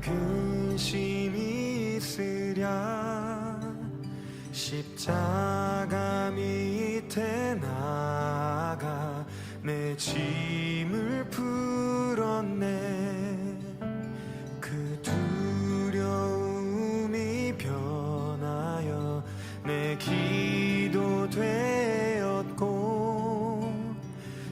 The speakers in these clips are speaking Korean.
근심이 있으랴 십자가 밑에 나가 내 짐을 풀었네. 그 두려움이 변하여 내 기도 되었고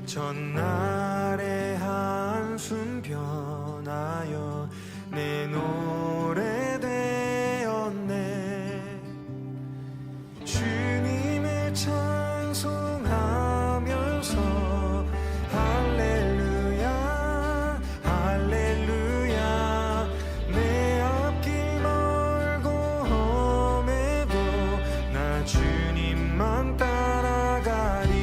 전날의 한숨 변하여 내 노래 되었네. 주님을 찬송하면서 할렐루야 할렐루야 내 앞길 멀고 험해도 나 주님만 따라가리.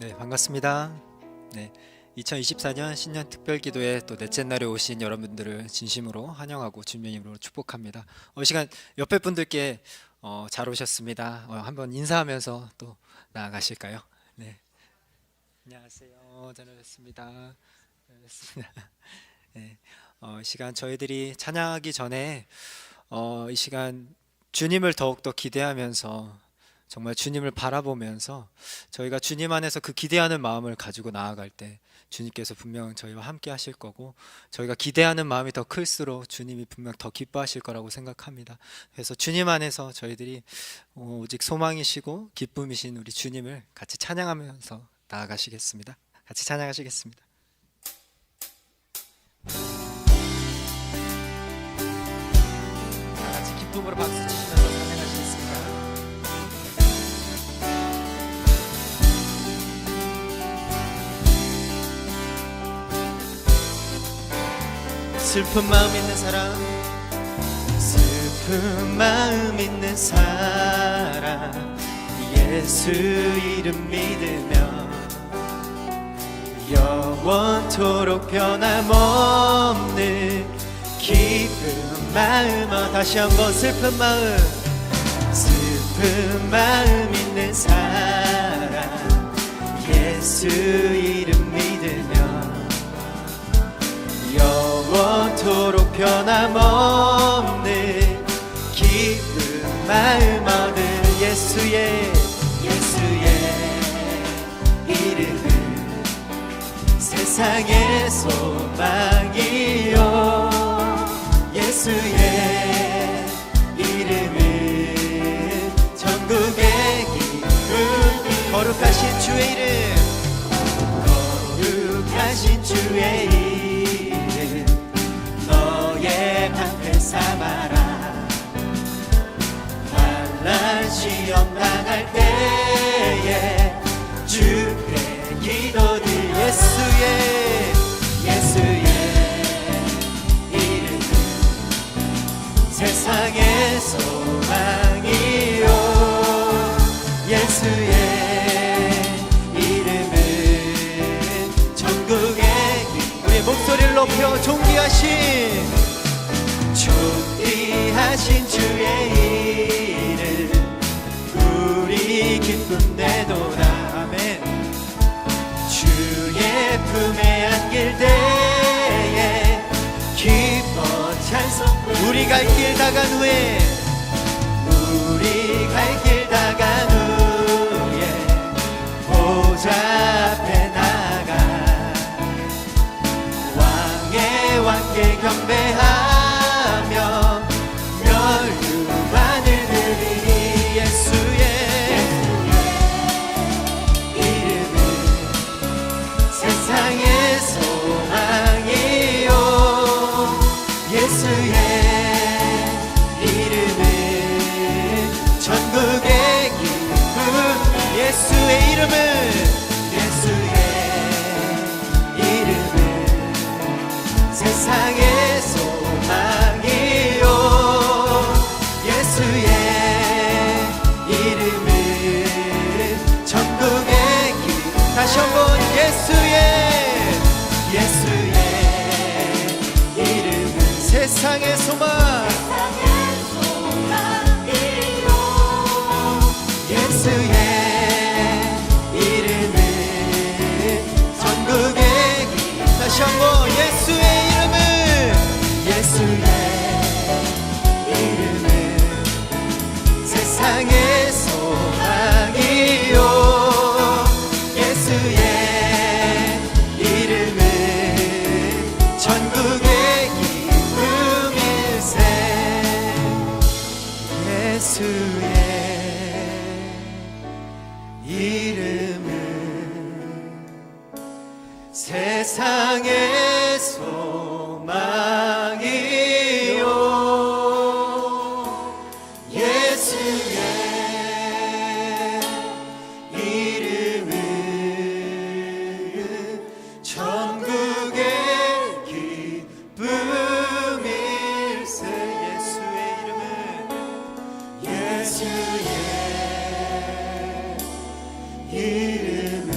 네, 반갑습니다. 네, 2024년 신년 특별 기도에 또 넷째 날에 오신 여러분들을 진심으로 환영하고 주님의 이름으로 축복합니다. 이 시간 옆에 분들께 잘 오셨습니다. 한번 인사하면서 또 나아가실까요? 네, 안녕하세요. 잘 오셨습니다. 잘 오셨습니다. 네, 이 시간 저희들이 찬양하기 전에 이 시간 주님을 더욱더 기대하면서 정말 주님을 바라보면서 저희가 주님 안에서 그 기대하는 마음을 가지고 나아갈 때 주님께서 분명 저희와 함께 하실 거고, 저희가 기대하는 마음이 더 클수록 주님이 분명 더 기뻐하실 거라고 생각합니다. 그래서 주님 안에서 저희들이 오직 소망이시고 기쁨이신 우리 주님을 같이 찬양하면서 나아가시겠습니다. 같이 찬양하시겠습니다. 다 같이 기쁨으로 박수 치시면서 찬양하시겠습니다. 슬픈 마음 있는 사람, 슬픈 마음 있는 사람, 예수 이름 믿으며 영원토록 변함없는 기쁜 마음. 다시 한번 슬픈 마음, 슬픈 마음 있는 사람, 예수 이름 믿으며 영원토록 변함없는 기쁜 마음 얻은 예수의 이름은 세상의 소망이요, 예수의 이름은 천국의 기쁨. 거룩하신 주의 이름, 거룩하신 주의 이름, 너의 방패 삼아라. 환난 시험 당할 때에 주의 기도들, 예수의 이름은 세상의 소망이요, 예수의 이름은 천국의 길. 우리의 목소리를 높여 존귀하신 주의 이름, 우리 기쁨 내도다. 아멘. 주의 품에 안길 때에 기뻐 찬송. 우리 갈 길 다간 후에, 우리 갈 길 다간 후에 보좌 앞에 나가 왕의 왕께 경배하며 멸류관을 드리니 예수의 이름은 세상의 소망이요, 예수의 이름은 천국의 기쁨. 예수의 이름은 세상의 소망이요, 예수의 이름은 천국의 길. 다시 한번 예수의 이름은 세상의 소망, 예수의 이름은 천국의 길. 다시 한번 예수의 이름은 세상의 소망이요, 예수의 이름은 천국의 기쁨일세. 예수의 이름은 세상의 소망이요, 예수의 이름은 천국의 기쁨일세. 예수의 이름은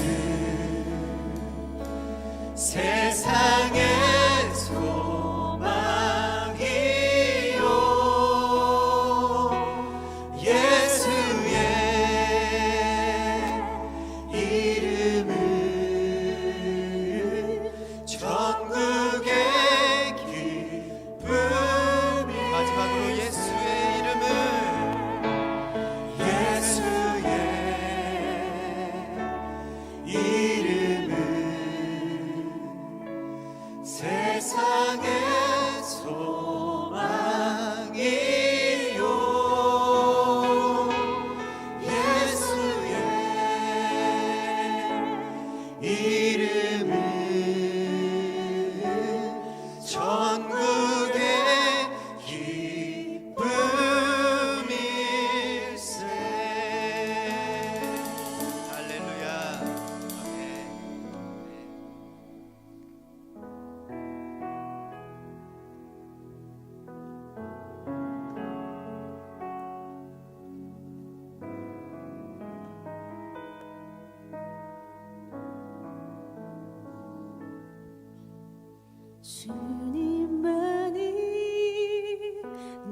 주님만이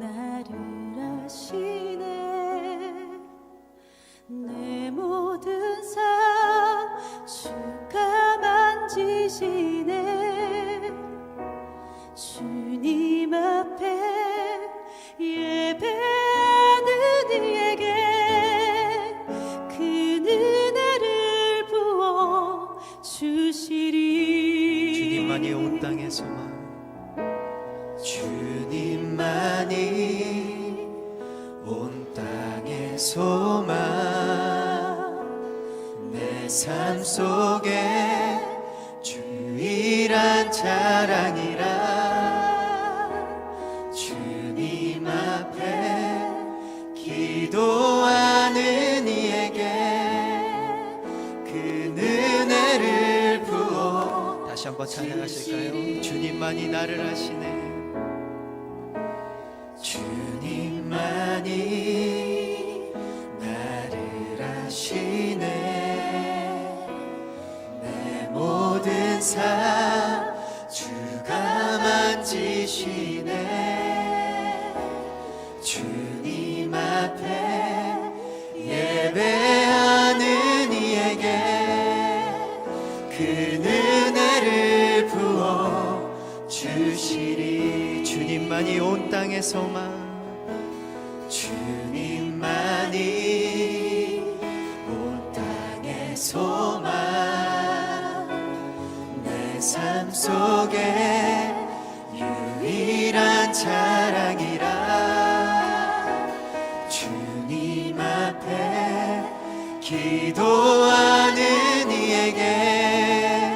나를 아시네. 내 모든 삶 주가 만지시네. 주님 앞에 예배하는 이에게 그 은혜를 부어 주시리. 주님만이 온 땅의 소망, 주님만이 온 땅의 소망, 내 삶 속에 주일한 자랑이라. 주님 앞에 기도하는 이에게 그 은혜를 부어. 다시 한번 찬양하실까요? 주님만이 나를 아시네. 주님만이 나를 아시네. 내 모든 삶 주가 만지시네. 주님 앞에 예배하는 이에게 그 은혜를 부어 주시리. 주님만이 온 땅의 소망, 주님만이 온 땅의 소망, 내 삶 속에 유일한 자랑이라. 주님 앞에 기도하는 이에게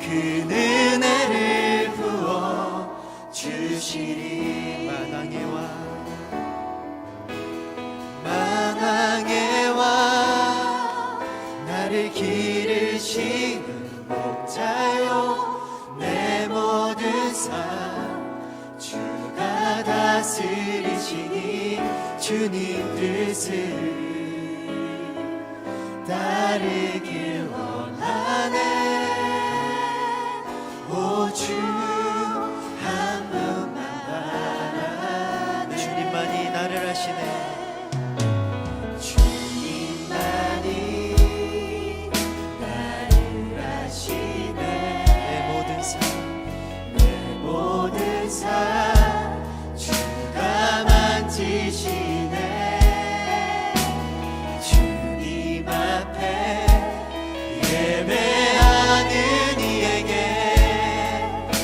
그 은혜를 부어 주시리. 만왕의 왕, 만왕의 왕, 나를 기르시는 목자요. 내 모든 삶 주가 다스리시니 주님 뜻을 따르길 원하네. 오 주 한 분만 바라네. 주님만이 나를 아시네. 주님만이 나를 아시네. 내 모든 삶, 내 모든 삶 주가 만지시네. 주님 앞에 예배하는 이에게 그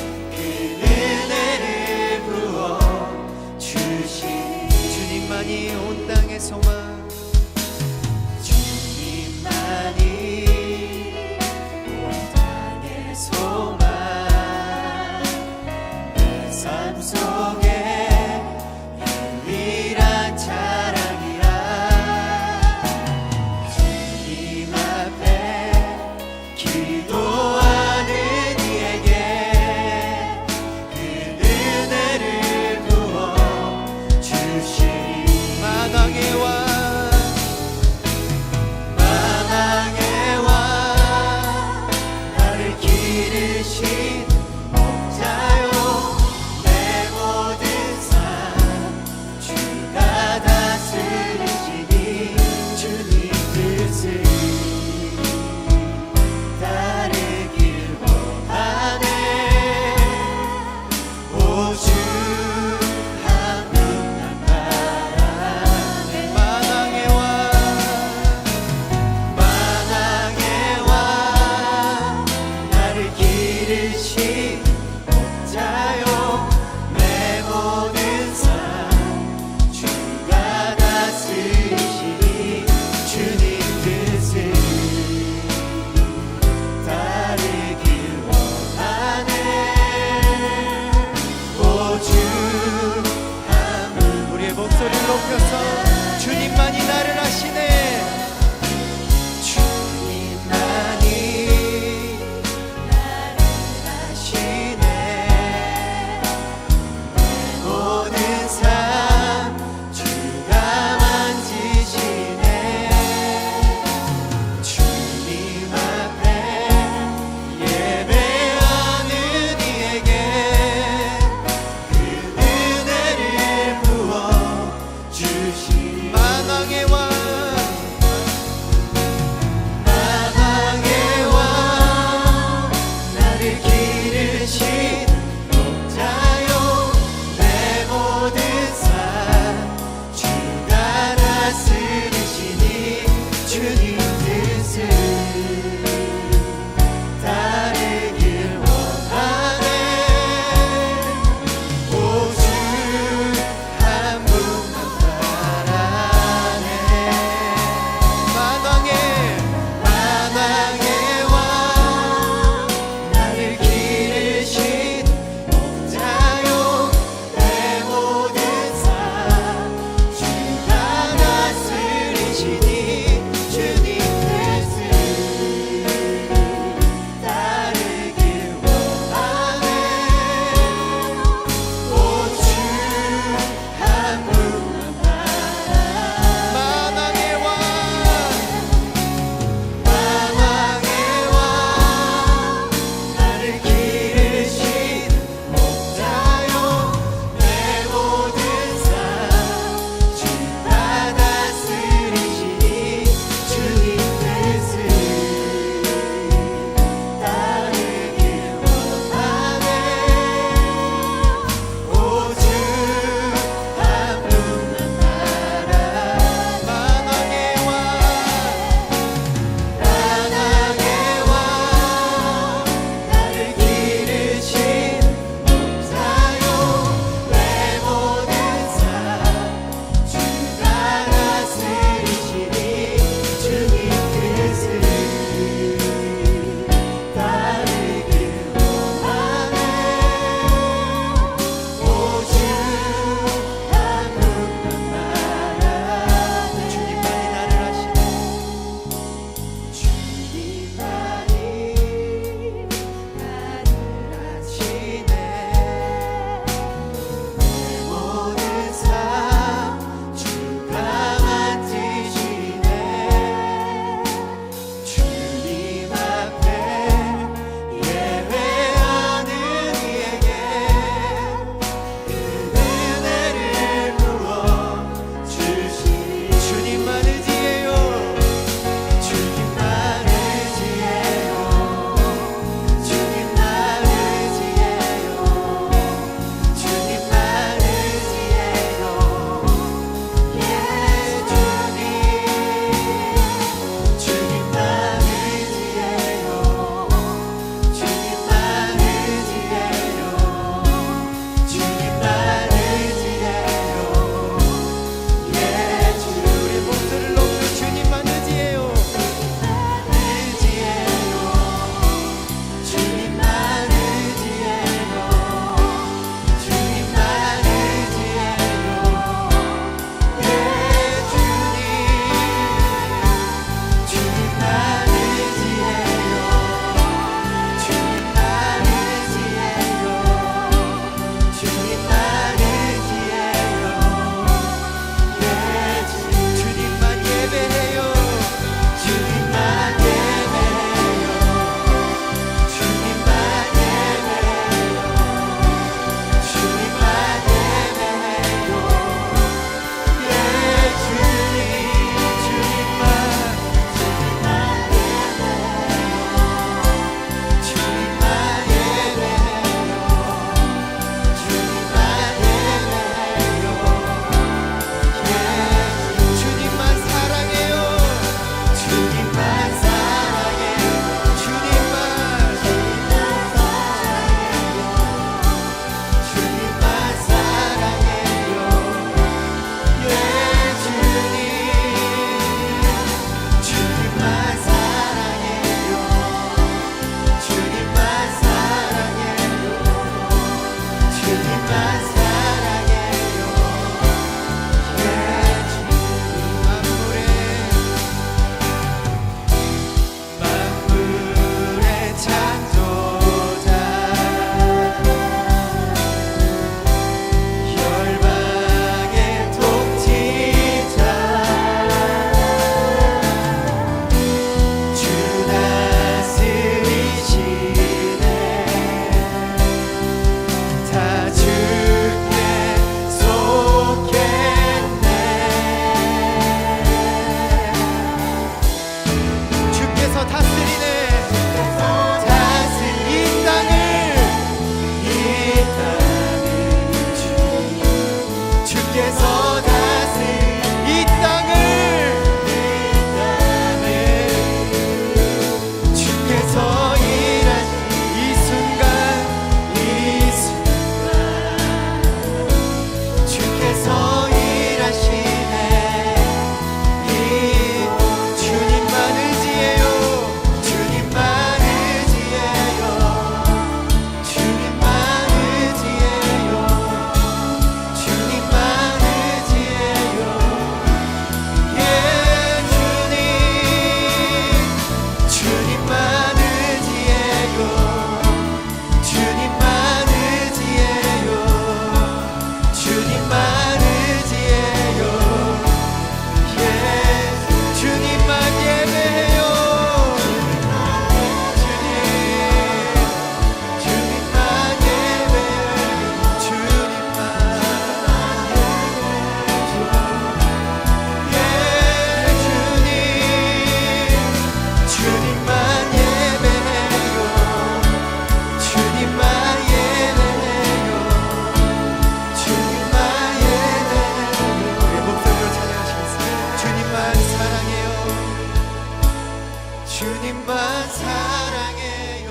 주님만 사랑해요.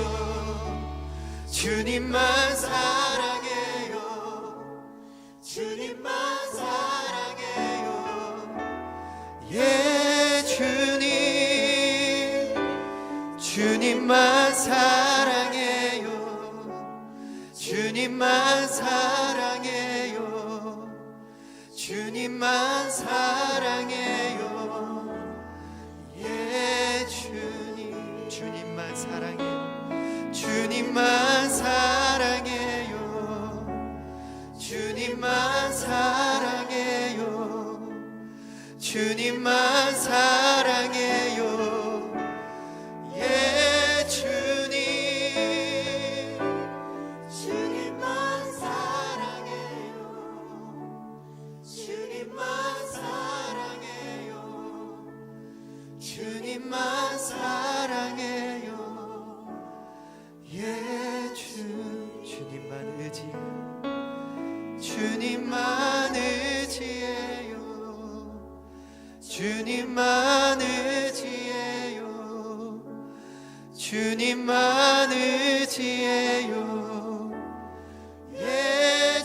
주님만 사랑해요. 주님만 사랑해요. 예, 주님만 사랑해요. 주님만 사랑해요. 주님만 사랑해요. 예, 주님만 사랑해요. 주님만 사랑해요. 주님만 사랑해요. 주님만 사랑해요. 예, 주님만 사랑해요. 주님만 사랑해요. 주님만 사랑해요. 예, 주님만 의지해요. 주님만 의지해요. 주님만 의지해요. 주님만 의지해요. 예,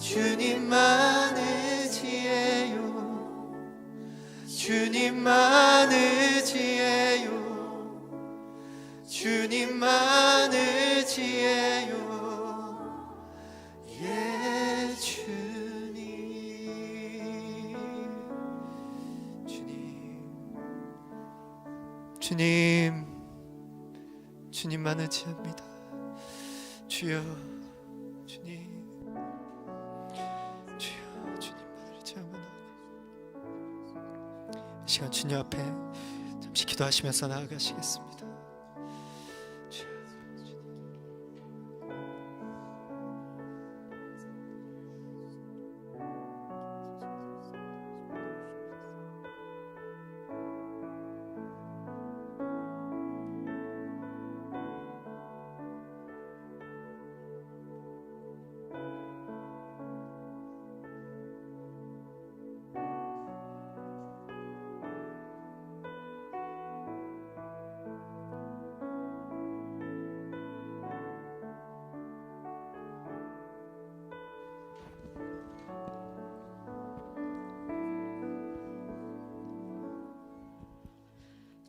주님만 의지해요. 주님만 의지해요. 주님만 의지해요. 예, 주님만 의지합니다. 주여, 주님만 의지하며 이 시간 주님 앞에 잠시 기도하시면서 나아가시겠습니다.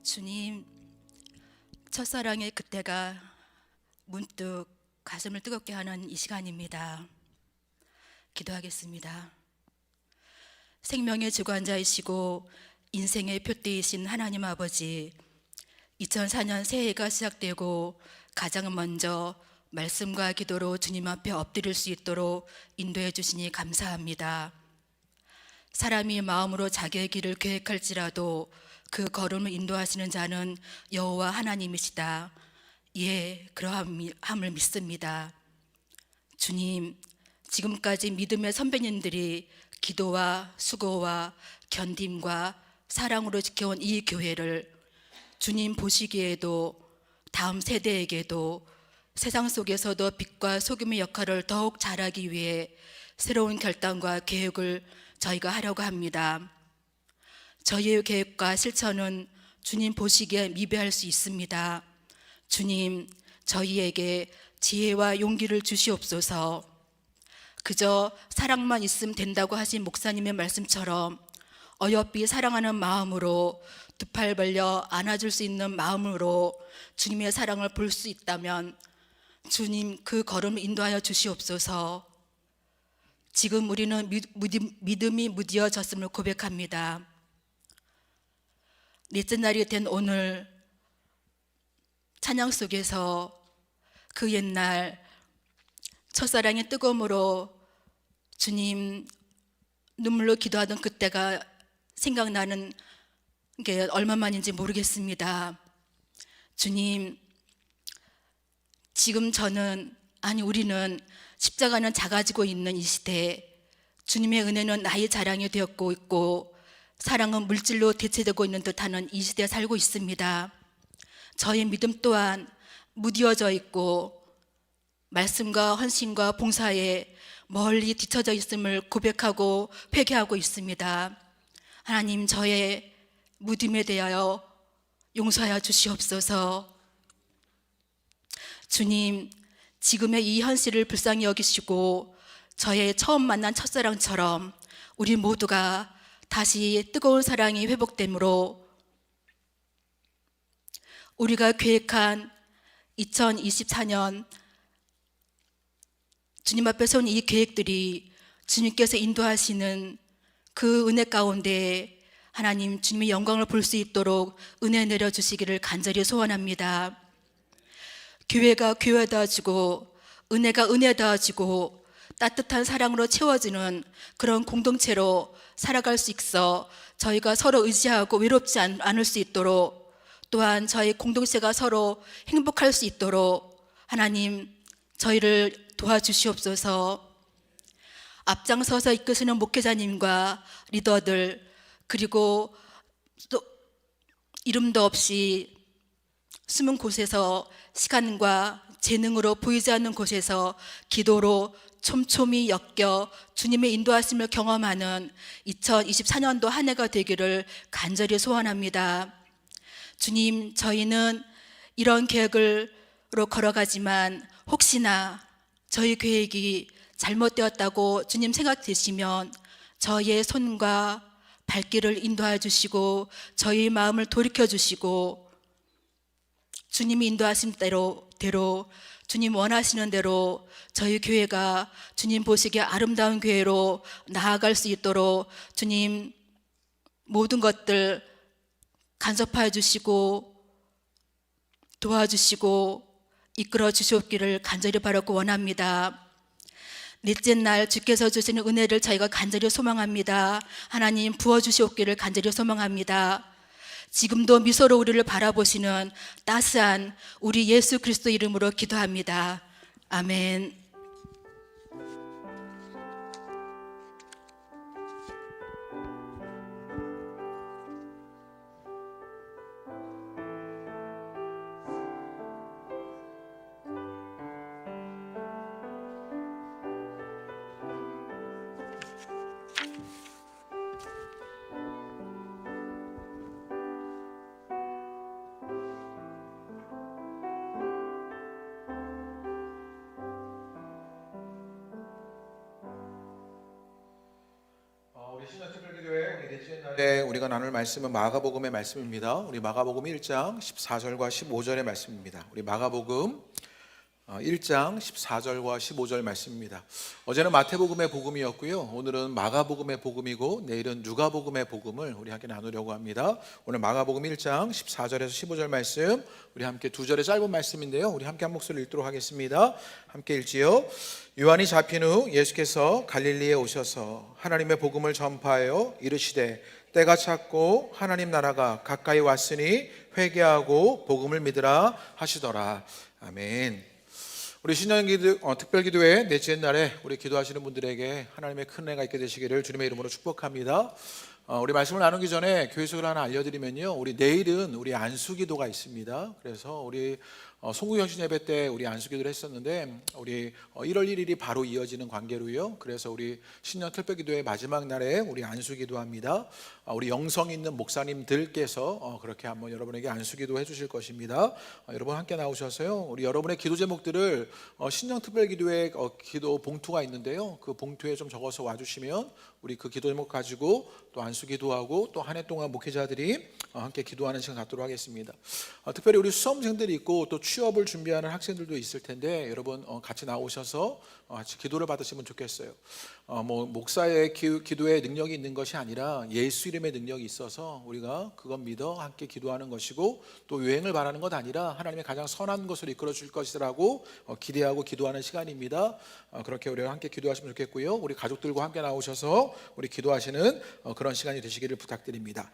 주님, 첫사랑의 그때가 문득 가슴을 뜨겁게 하는 이 시간입니다. 기도하겠습니다. 생명의 주관자이시고 인생의 표대이신 하나님 아버지, 2004년 새해가 시작되고 가장 먼저 말씀과 기도로 주님 앞에 엎드릴 수 있도록 인도해 주시니 감사합니다. 사람이 마음으로 자기의 길을 계획할지라도 그 걸음을 인도하시는 자는 여호와 하나님이시다. 예, 그러함을 믿습니다. 주님, 지금까지 믿음의 선배님들이 기도와 수고와 견딤과 사랑으로 지켜온 이 교회를 주님 보시기에도 다음 세대에게도 세상 속에서도 빛과 소금의 역할을 더욱 잘하기 위해 새로운 결단과 계획을 저희가 하려고 합니다. 저희의 계획과 실천은 주님 보시기에 미비할 수 있습니다. 주님, 저희에게 지혜와 용기를 주시옵소서. 그저 사랑만 있으면 된다고 하신 목사님의 말씀처럼 어여삐 사랑하는 마음으로 두 팔 벌려 안아줄 수 있는 마음으로 주님의 사랑을 볼 수 있다면 주님 그 걸음을 인도하여 주시옵소서. 지금 우리는 믿음이 무디어졌음을 고백합니다. 넷째 날이 된 오늘 찬양 속에서 그 옛날 첫사랑의 뜨거움으로 주님 눈물로 기도하던 그때가 생각나는 게 얼마만인지 모르겠습니다. 주님, 지금 우리는 십자가는 작아지고 있는 이 시대에 주님의 은혜는 나의 자랑이 되었고 있고 사랑은 물질로 대체되고 있는 듯하는 이 시대에 살고 있습니다. 저의 믿음 또한 무디어져 있고 말씀과 헌신과 봉사에 멀리 뒤처져 있음을 고백하고 회개하고 있습니다. 하나님, 저의 무딤에 대하여 용서하여 주시옵소서. 주님, 지금의 이 현실을 불쌍히 여기시고 저의 처음 만난 첫사랑처럼 우리 모두가 다시 뜨거운 사랑이 회복되므로 우리가 계획한 2024년 주님 앞에 세운 이 계획들이 주님께서 인도하시는 그 은혜 가운데 하나님 주님의 영광을 볼 수 있도록 은혜 내려주시기를 간절히 소원합니다. 교회가 교회다워지고 은혜가 은혜다워지고 따뜻한 사랑으로 채워지는 그런 공동체로 살아갈 수 있어 저희가 서로 의지하고 외롭지 않을 수 있도록, 또한 저희 공동체가 서로 행복할 수 있도록 하나님 저희를 도와주시옵소서. 앞장서서 이끄시는 목회자님과 리더들, 그리고 또 이름도 없이 숨은 곳에서 시간과 재능으로 보이지 않는 곳에서 기도로 촘촘히 엮여 주님의 인도하심을 경험하는 2024년도 한 해가 되기를 간절히 소원합니다. 주님, 저희는 이런 계획으로 걸어가지만 혹시나 저희 계획이 잘못되었다고 주님 생각되시면 저희의 손과 발길을 인도하여 주시고 저희의 마음을 돌이켜 주시고 주님이 인도하신 대로 주님 원하시는 대로 저희 교회가 주님 보시기에 아름다운 교회로 나아갈 수 있도록 주님 모든 것들 간섭하여 주시고 도와주시고 이끌어 주시옵기를 간절히 바라고 원합니다. 넷째 날 주께서 주시는 은혜를 저희가 간절히 소망합니다. 하나님 부어주시옵기를 간절히 소망합니다. 지금도 미소로 우리를 바라보시는 따스한 우리 예수 그리스도 이름으로 기도합니다. 아멘. 우리 신년특별기도회 우리 넷째 날에 우리가 나눌 말씀은 마가복음의 말씀입니다. 우리 마가복음 1장 14절과 15절의 말씀입니다. 우리 마가복음 1장 14절과 15절 말씀입니다. 어제는 마태복음의 복음이었고요. 오늘은 마가복음의 복음이고 내일은 누가복음의 복음을 우리 함께 나누려고 합니다. 오늘 마가복음 1장 14절에서 15절 말씀, 우리 함께 두 절의 짧은 말씀인데요. 우리 함께 한 목소리를 읽도록 하겠습니다. 함께 읽지요. 요한이 잡힌 후 예수께서 갈릴리에 오셔서 하나님의 복음을 전파하여 이르시되 때가 찼고 하나님 나라가 가까이 왔으니 회개하고 복음을 믿으라 하시더라. 아멘. 우리 특별기도회 넷째 날에 우리 기도하시는 분들에게 하나님의 큰 은혜가 있게 되시기를 주님의 이름으로 축복합니다. 우리 말씀을 나누기 전에 교회 소식을 하나 알려드리면요, 우리 내일은 우리 안수기도가 있습니다. 그래서 우리 송구경신 예배 때 우리 안수기도를 했었는데 우리 1월 1일이 바로 이어지는 관계로요. 그래서 우리 신년 특별기도의 마지막 날에 우리 안수기도합니다. 우리 영성 있는 목사님들께서 그렇게 한번 여러분에게 안수기도 해주실 것입니다. 여러분 함께 나오셔서요, 우리 여러분의 기도 제목들을 신년 특별기도의 기도 봉투가 있는데요, 그 봉투에 좀 적어서 와주시면 우리 그 기도 제목 가지고 또 안수기도하고 또 한 해 동안 목회자들이 함께 기도하는 시간 갖도록 하겠습니다. 특별히 우리 수험생들이 있고 또 취업을 준비하는 학생들도 있을 텐데 여러분 같이 나오셔서 같이 기도를 받으시면 좋겠어요. 목사의 기도에 능력이 있는 것이 아니라 예수 이름의 능력이 있어서 우리가 그것 믿어 함께 기도하는 것이고, 또 유행을 바라는 것 아니라 하나님의 가장 선한 것으로 이끌어 줄 것이라고 기대하고 기도하는 시간입니다. 그렇게 우리가 함께 기도하시면 좋겠고요. 우리 가족들과 함께 나오셔서 우리 기도하시는 그런 시간이 되시기를 부탁드립니다.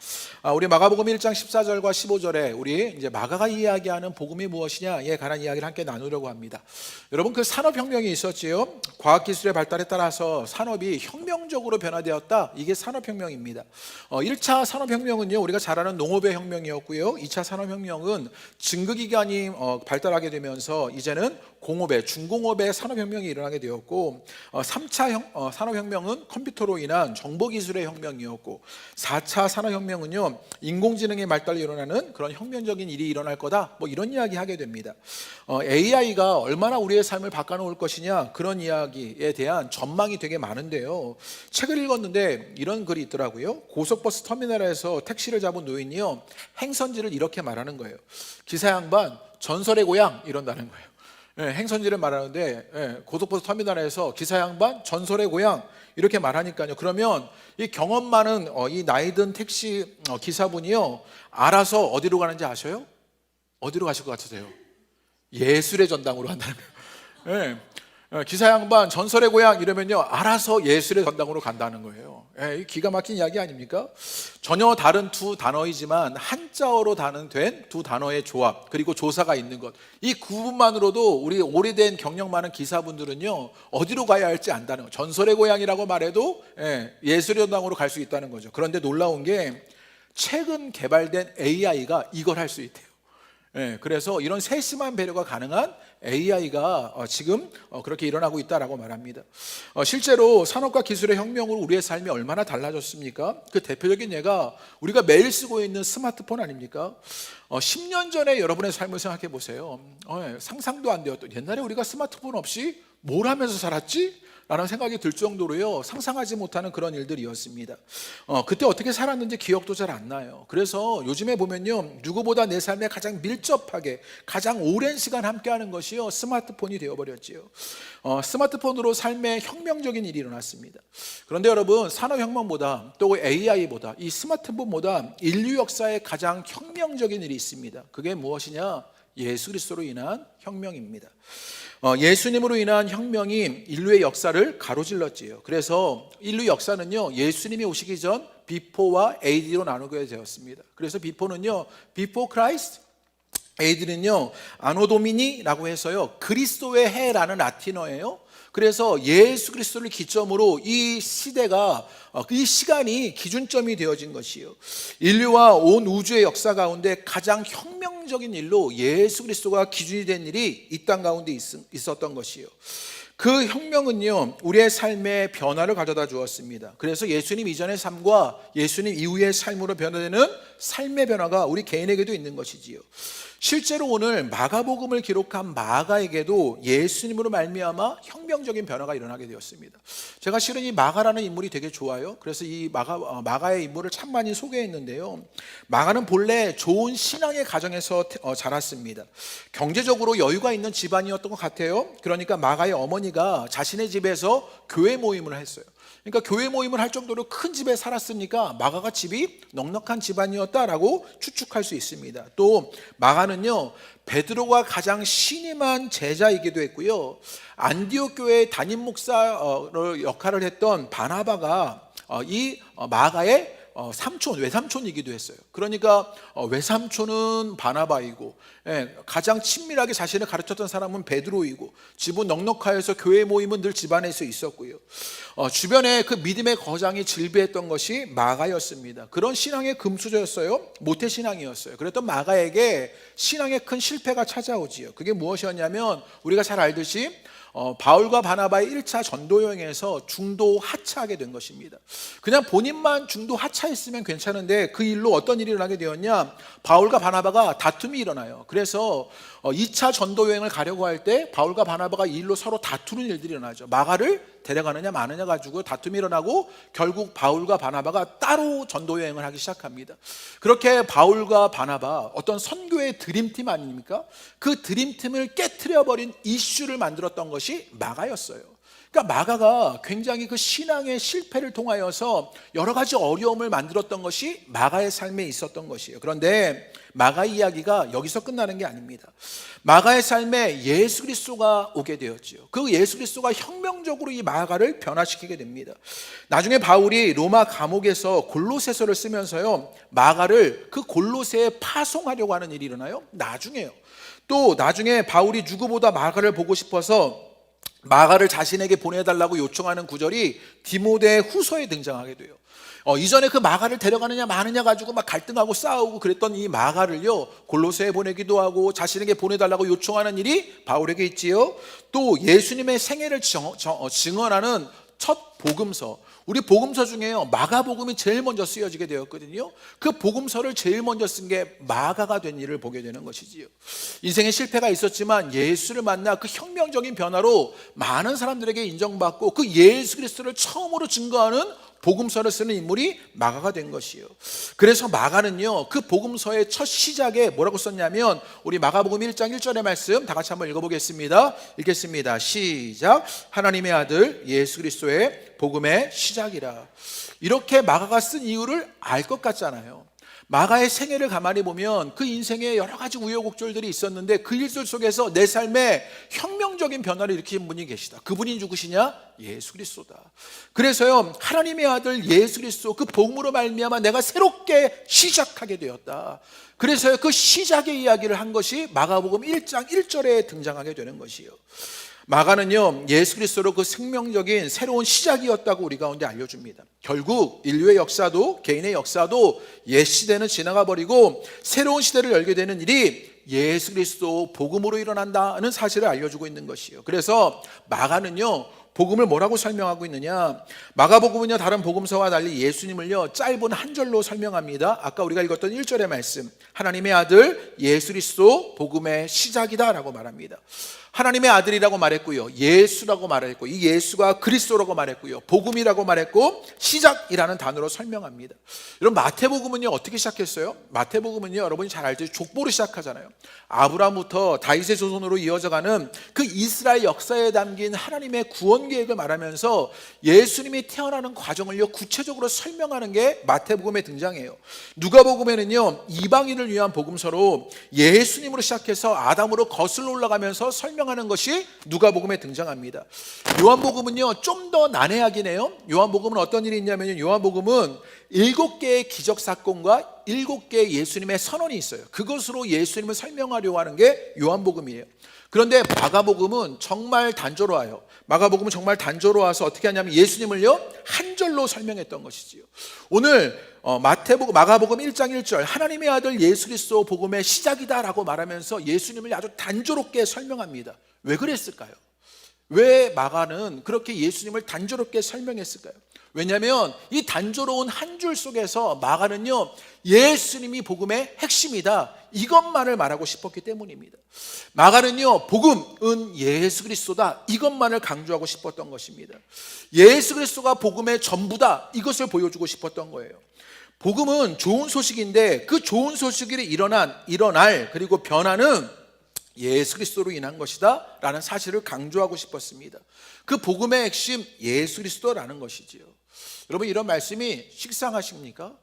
우리 마가복음 1장 14절과 15절에 우리 이제 마가가 이야기하는 복음이 무엇이냐에 관한 이야기를 함께 나누려고 합니다. 여러분, 그 산업혁명이 있었지요. 과학기술의 발달에 따라서 산업이 혁명적으로 변화되었다. 이게 산업혁명입니다. 1차 산업혁명은요, 우리가 잘 아는 농업의 혁명이었고요. 2차 산업혁명은 증거기관이 발달하게 되면서 이제는 공업의 중공업의 산업혁명이 일어나게 되었고 3차 산업혁명은 컴퓨터로 인한 정보기술의 혁명이었고 4차 산업혁명은요 인공지능의 발달로 일어나는 그런 혁명적인 일이 일어날 거다 뭐 이런 이야기 하게 됩니다. AI가 얼마나 우리의 삶을 바꿔놓을 것이냐 그런 이야기에 대한 전망이 되게 많은데요. 책을 읽었는데 이런 글이 있더라고요. 고속버스 터미널에서 택시를 잡은 노인이요 행선지를 이렇게 말하는 거예요. 기사 양반 전설의 고향 이런다는 거예요. 행선지를 말하는데 고속버스 터미널에서 기사 양반 전설의 고향 이렇게 말하니까요. 그러면 이 경험 많은 이 나이든 택시 기사분이요 알아서 어디로 가는지 아셔요? 어디로 가실 것 같으세요? 예술의 전당으로 간다는 거예요. 기사 양반 전설의 고향 이러면요 알아서 예술의 전당으로 간다는 거예요. 기가 막힌 이야기 아닙니까? 전혀 다른 두 단어이지만 한자어로 된 두 단어의 조합 그리고 조사가 있는 것 이 구분만으로도 우리 오래된 경력 많은 기사분들은요 어디로 가야 할지 안다는 거예요. 전설의 고향이라고 말해도 예술의 전당으로 갈 수 있다는 거죠. 그런데 놀라운 게 최근 개발된 AI가 이걸 할 수 있대요. 그래서 이런 세심한 배려가 가능한 AI가 지금 그렇게 일어나고 있다라고 말합니다. 실제로 산업과 기술의 혁명으로 우리의 삶이 얼마나 달라졌습니까? 그 대표적인 예가 우리가 매일 쓰고 있는 스마트폰 아닙니까? 10년 전에 여러분의 삶을 생각해 보세요. 상상도 안 되었던 옛날에 우리가 스마트폰 없이 뭘 하면서 살았지? 라는 생각이 들 정도로요 상상하지 못하는 그런 일들이었습니다. 그때 어떻게 살았는지 기억도 잘 안 나요. 그래서 요즘에 보면요 누구보다 내 삶에 가장 밀접하게 가장 오랜 시간 함께하는 것이요 스마트폰이 되어버렸지요. 스마트폰으로 삶에 혁명적인 일이 일어났습니다. 그런데 여러분 산업혁명보다 또 AI보다 이 스마트폰보다 인류 역사에 가장 혁명적인 일이 있습니다. 그게 무엇이냐? 예수 그리스도로 인한 혁명입니다. 예수님으로 인한 혁명이 인류의 역사를 가로질렀지요. 그래서 인류 역사는요 예수님이 오시기 전 비포와 AD로 나누게 되었습니다. 그래서 비포는요 비포 크라이스트, AD는요 아노 도미니라고 해서요 그리스도의 해라는 라틴어예요. 그래서 예수 그리스도를 기점으로 이 시대가 이 시간이 기준점이 되어진 것이요. 인류와 온 우주의 역사 가운데 가장 혁명적인 일로 예수 그리스도가 기준이 된 일이 이 땅 가운데 있었던 것이요. 그 혁명은요 우리의 삶에 변화를 가져다 주었습니다. 그래서 예수님 이전의 삶과 예수님 이후의 삶으로 변화되는 삶의 변화가 우리 개인에게도 있는 것이지요. 실제로 오늘 마가복음을 기록한 마가에게도 예수님으로 말미암아 혁명적인 변화가 일어나게 되었습니다. 제가 실은 이 마가라는 인물이 되게 좋아요. 그래서 이 마가의 인물을 참 많이 소개했는데요. 마가는 본래 좋은 신앙의 가정에서 자랐습니다. 경제적으로 여유가 있는 집안이었던 것 같아요. 그러니까 마가의 어머니가 자신의 집에서 교회 모임을 했어요. 그러니까 교회 모임을 할 정도로 큰 집에 살았으니까 마가가 집이 넉넉한 집안이었다라고 추측할 수 있습니다. 또 마가는요 베드로가 가장 신임한 제자이기도 했고요. 안디옥 교회의 담임 목사 역할을 했던 바나바가 이 마가의 외삼촌이기도 했어요. 그러니까 외삼촌은 바나바이고 가장 친밀하게 자신을 가르쳤던 사람은 베드로이고 집은 넉넉하여서 교회 모임은 늘 집안에서 있었고요. 주변에 그 믿음의 거장이 질비했던 것이 마가였습니다. 그런 신앙의 금수저였어요. 모태신앙이었어요. 그랬던 마가에게 신앙의 큰 실패가 찾아오지요. 그게 무엇이었냐면 우리가 잘 알듯이 바울과 바나바의 1차 전도 여행에서 중도 하차하게 된 것입니다. 그냥 본인만 중도 하차했으면 괜찮은데 그 일로 어떤 일이 일어나게 되었냐? 바울과 바나바가 다툼이 일어나요. 그래서 2차 전도 여행을 가려고 할 때 바울과 바나바가 이 일로 서로 다투는 일들이 일어나죠. 마가를 데려가느냐 마느냐 가지고 다툼이 일어나고 결국 바울과 바나바가 따로 전도 여행을 하기 시작합니다. 그렇게 바울과 바나바 어떤 선교의 드림팀 아닙니까? 그 드림팀을 깨트려버린 이슈를 만들었던 것이 마가였어요. 그러니까 마가가 굉장히 그 신앙의 실패를 통하여서 여러 가지 어려움을 만들었던 것이 마가의 삶에 있었던 것이에요. 그런데 마가의 이야기가 여기서 끝나는 게 아닙니다. 마가의 삶에 예수 그리스도가 오게 되었지요. 그 예수 그리스도가 혁명적으로 이 마가를 변화시키게 됩니다. 나중에 바울이 로마 감옥에서 골로새서를 쓰면서요 마가를 그 골로새에 파송하려고 하는 일이 일어나요. 나중에요. 또 나중에 바울이 누구보다 마가를 보고 싶어서 마가를 자신에게 보내달라고 요청하는 구절이 디모데 후서에 등장하게 돼요. 이전에 그 마가를 데려가느냐 마느냐 가지고 막 갈등하고 싸우고 그랬던 이 마가를요, 골로새에 보내기도 하고 자신에게 보내달라고 요청하는 일이 바울에게 있지요. 또 예수님의 생애를 증언하는 첫 복음서, 우리 복음서 중에요, 마가복음이 제일 먼저 쓰여지게 되었거든요. 그 복음서를 제일 먼저 쓴 게 마가가 된 일을 보게 되는 것이지요. 인생에 실패가 있었지만 예수를 만나 그 혁명적인 변화로 많은 사람들에게 인정받고 그 예수 그리스도를 처음으로 증거하는 복음서를 쓰는 인물이 마가가 된 것이요. 그래서 마가는요, 그 복음서의 첫 시작에 뭐라고 썼냐면, 우리 마가복음 1장 1절의 말씀 다 같이 한번 읽어보겠습니다. 읽겠습니다. 시작. 하나님의 아들 예수 그리스도의 복음의 시작이라. 이렇게 마가가 쓴 이유를 알 것 같잖아요. 마가의 생애를 가만히 보면 그 인생에 여러 가지 우여곡절들이 있었는데 그 일들 속에서 내 삶에 혁명적인 변화를 일으킨 분이 계시다. 그분이 누구시냐? 예수 그리스도다. 그래서요, 하나님의 아들 예수 그리스도 그 복음으로 말미암아 내가 새롭게 시작하게 되었다. 그래서 그 시작의 이야기를 한 것이 마가복음 1장 1절에 등장하게 되는 것이요. 마가는요, 예수 그리스도로 그 생명적인 새로운 시작이었다고 우리 가운데 알려줍니다. 결국 인류의 역사도 개인의 역사도 옛 시대는 지나가 버리고 새로운 시대를 열게 되는 일이 예수 그리스도 복음으로 일어난다는 사실을 알려주고 있는 것이에요. 그래서 마가는요, 복음을 뭐라고 설명하고 있느냐? 마가복음은요, 다른 복음서와 달리 예수님을요, 짧은 한 절로 설명합니다. 아까 우리가 읽었던 1절의 말씀, 하나님의 아들 예수 그리스도 복음의 시작이다 라고 말합니다. 하나님의 아들이라고 말했고요, 예수라고 말했고, 이 예수가 그리스도라고 말했고요, 복음이라고 말했고, 시작이라는 단어로 설명합니다. 여러분, 마태복음은요 어떻게 시작했어요? 마태복음은요, 여러분이 잘 알죠, 족보로 시작하잖아요. 아브라함부터 다윗의 조선으로 이어져가는 그 이스라엘 역사에 담긴 하나님의 구원 계획을 말하면서 예수님이 태어나는 과정을요 구체적으로 설명하는 게 마태복음에 등장해요. 누가복음에는요, 이방인을 위한 복음서로 예수님으로 시작해서 아담으로 거슬러 올라가면서 설명하는 것이 누가복음에 등장합니다. 요한복음은요 좀 더 난해하긴 해요. 요한복음은 어떤 일이 있냐면요, 요한복음은 7개의 기적 사건과 7개의 예수님의 선언이 있어요. 그것으로 예수님을 설명하려고 하는 게 요한복음이에요. 그런데 마가복음은 정말 단조로워요. 마가복음은 정말 단조로워서 어떻게 하냐면 예수님을요 한 절로 설명했던 것이지요. 오늘 마가복음 1장 1절 하나님의 아들 예수 그리스도 복음의 시작이다라고 말하면서 예수님을 아주 단조롭게 설명합니다. 왜 그랬을까요? 왜 마가는 그렇게 예수님을 단조롭게 설명했을까요? 왜냐하면 이 단조로운 한 줄 속에서 마가는요 예수님이 복음의 핵심이다, 이것만을 말하고 싶었기 때문입니다. 마가는요 복음은 예수 그리스도다, 이것만을 강조하고 싶었던 것입니다. 예수 그리스도가 복음의 전부다, 이것을 보여주고 싶었던 거예요. 복음은 좋은 소식인데 그 좋은 소식이 일어날 그리고 변화는 예수 그리스도로 인한 것이다 라는 사실을 강조하고 싶었습니다. 그 복음의 핵심 예수 그리스도라는 것이지요. 여러분, 이런 말씀이 식상하십니까?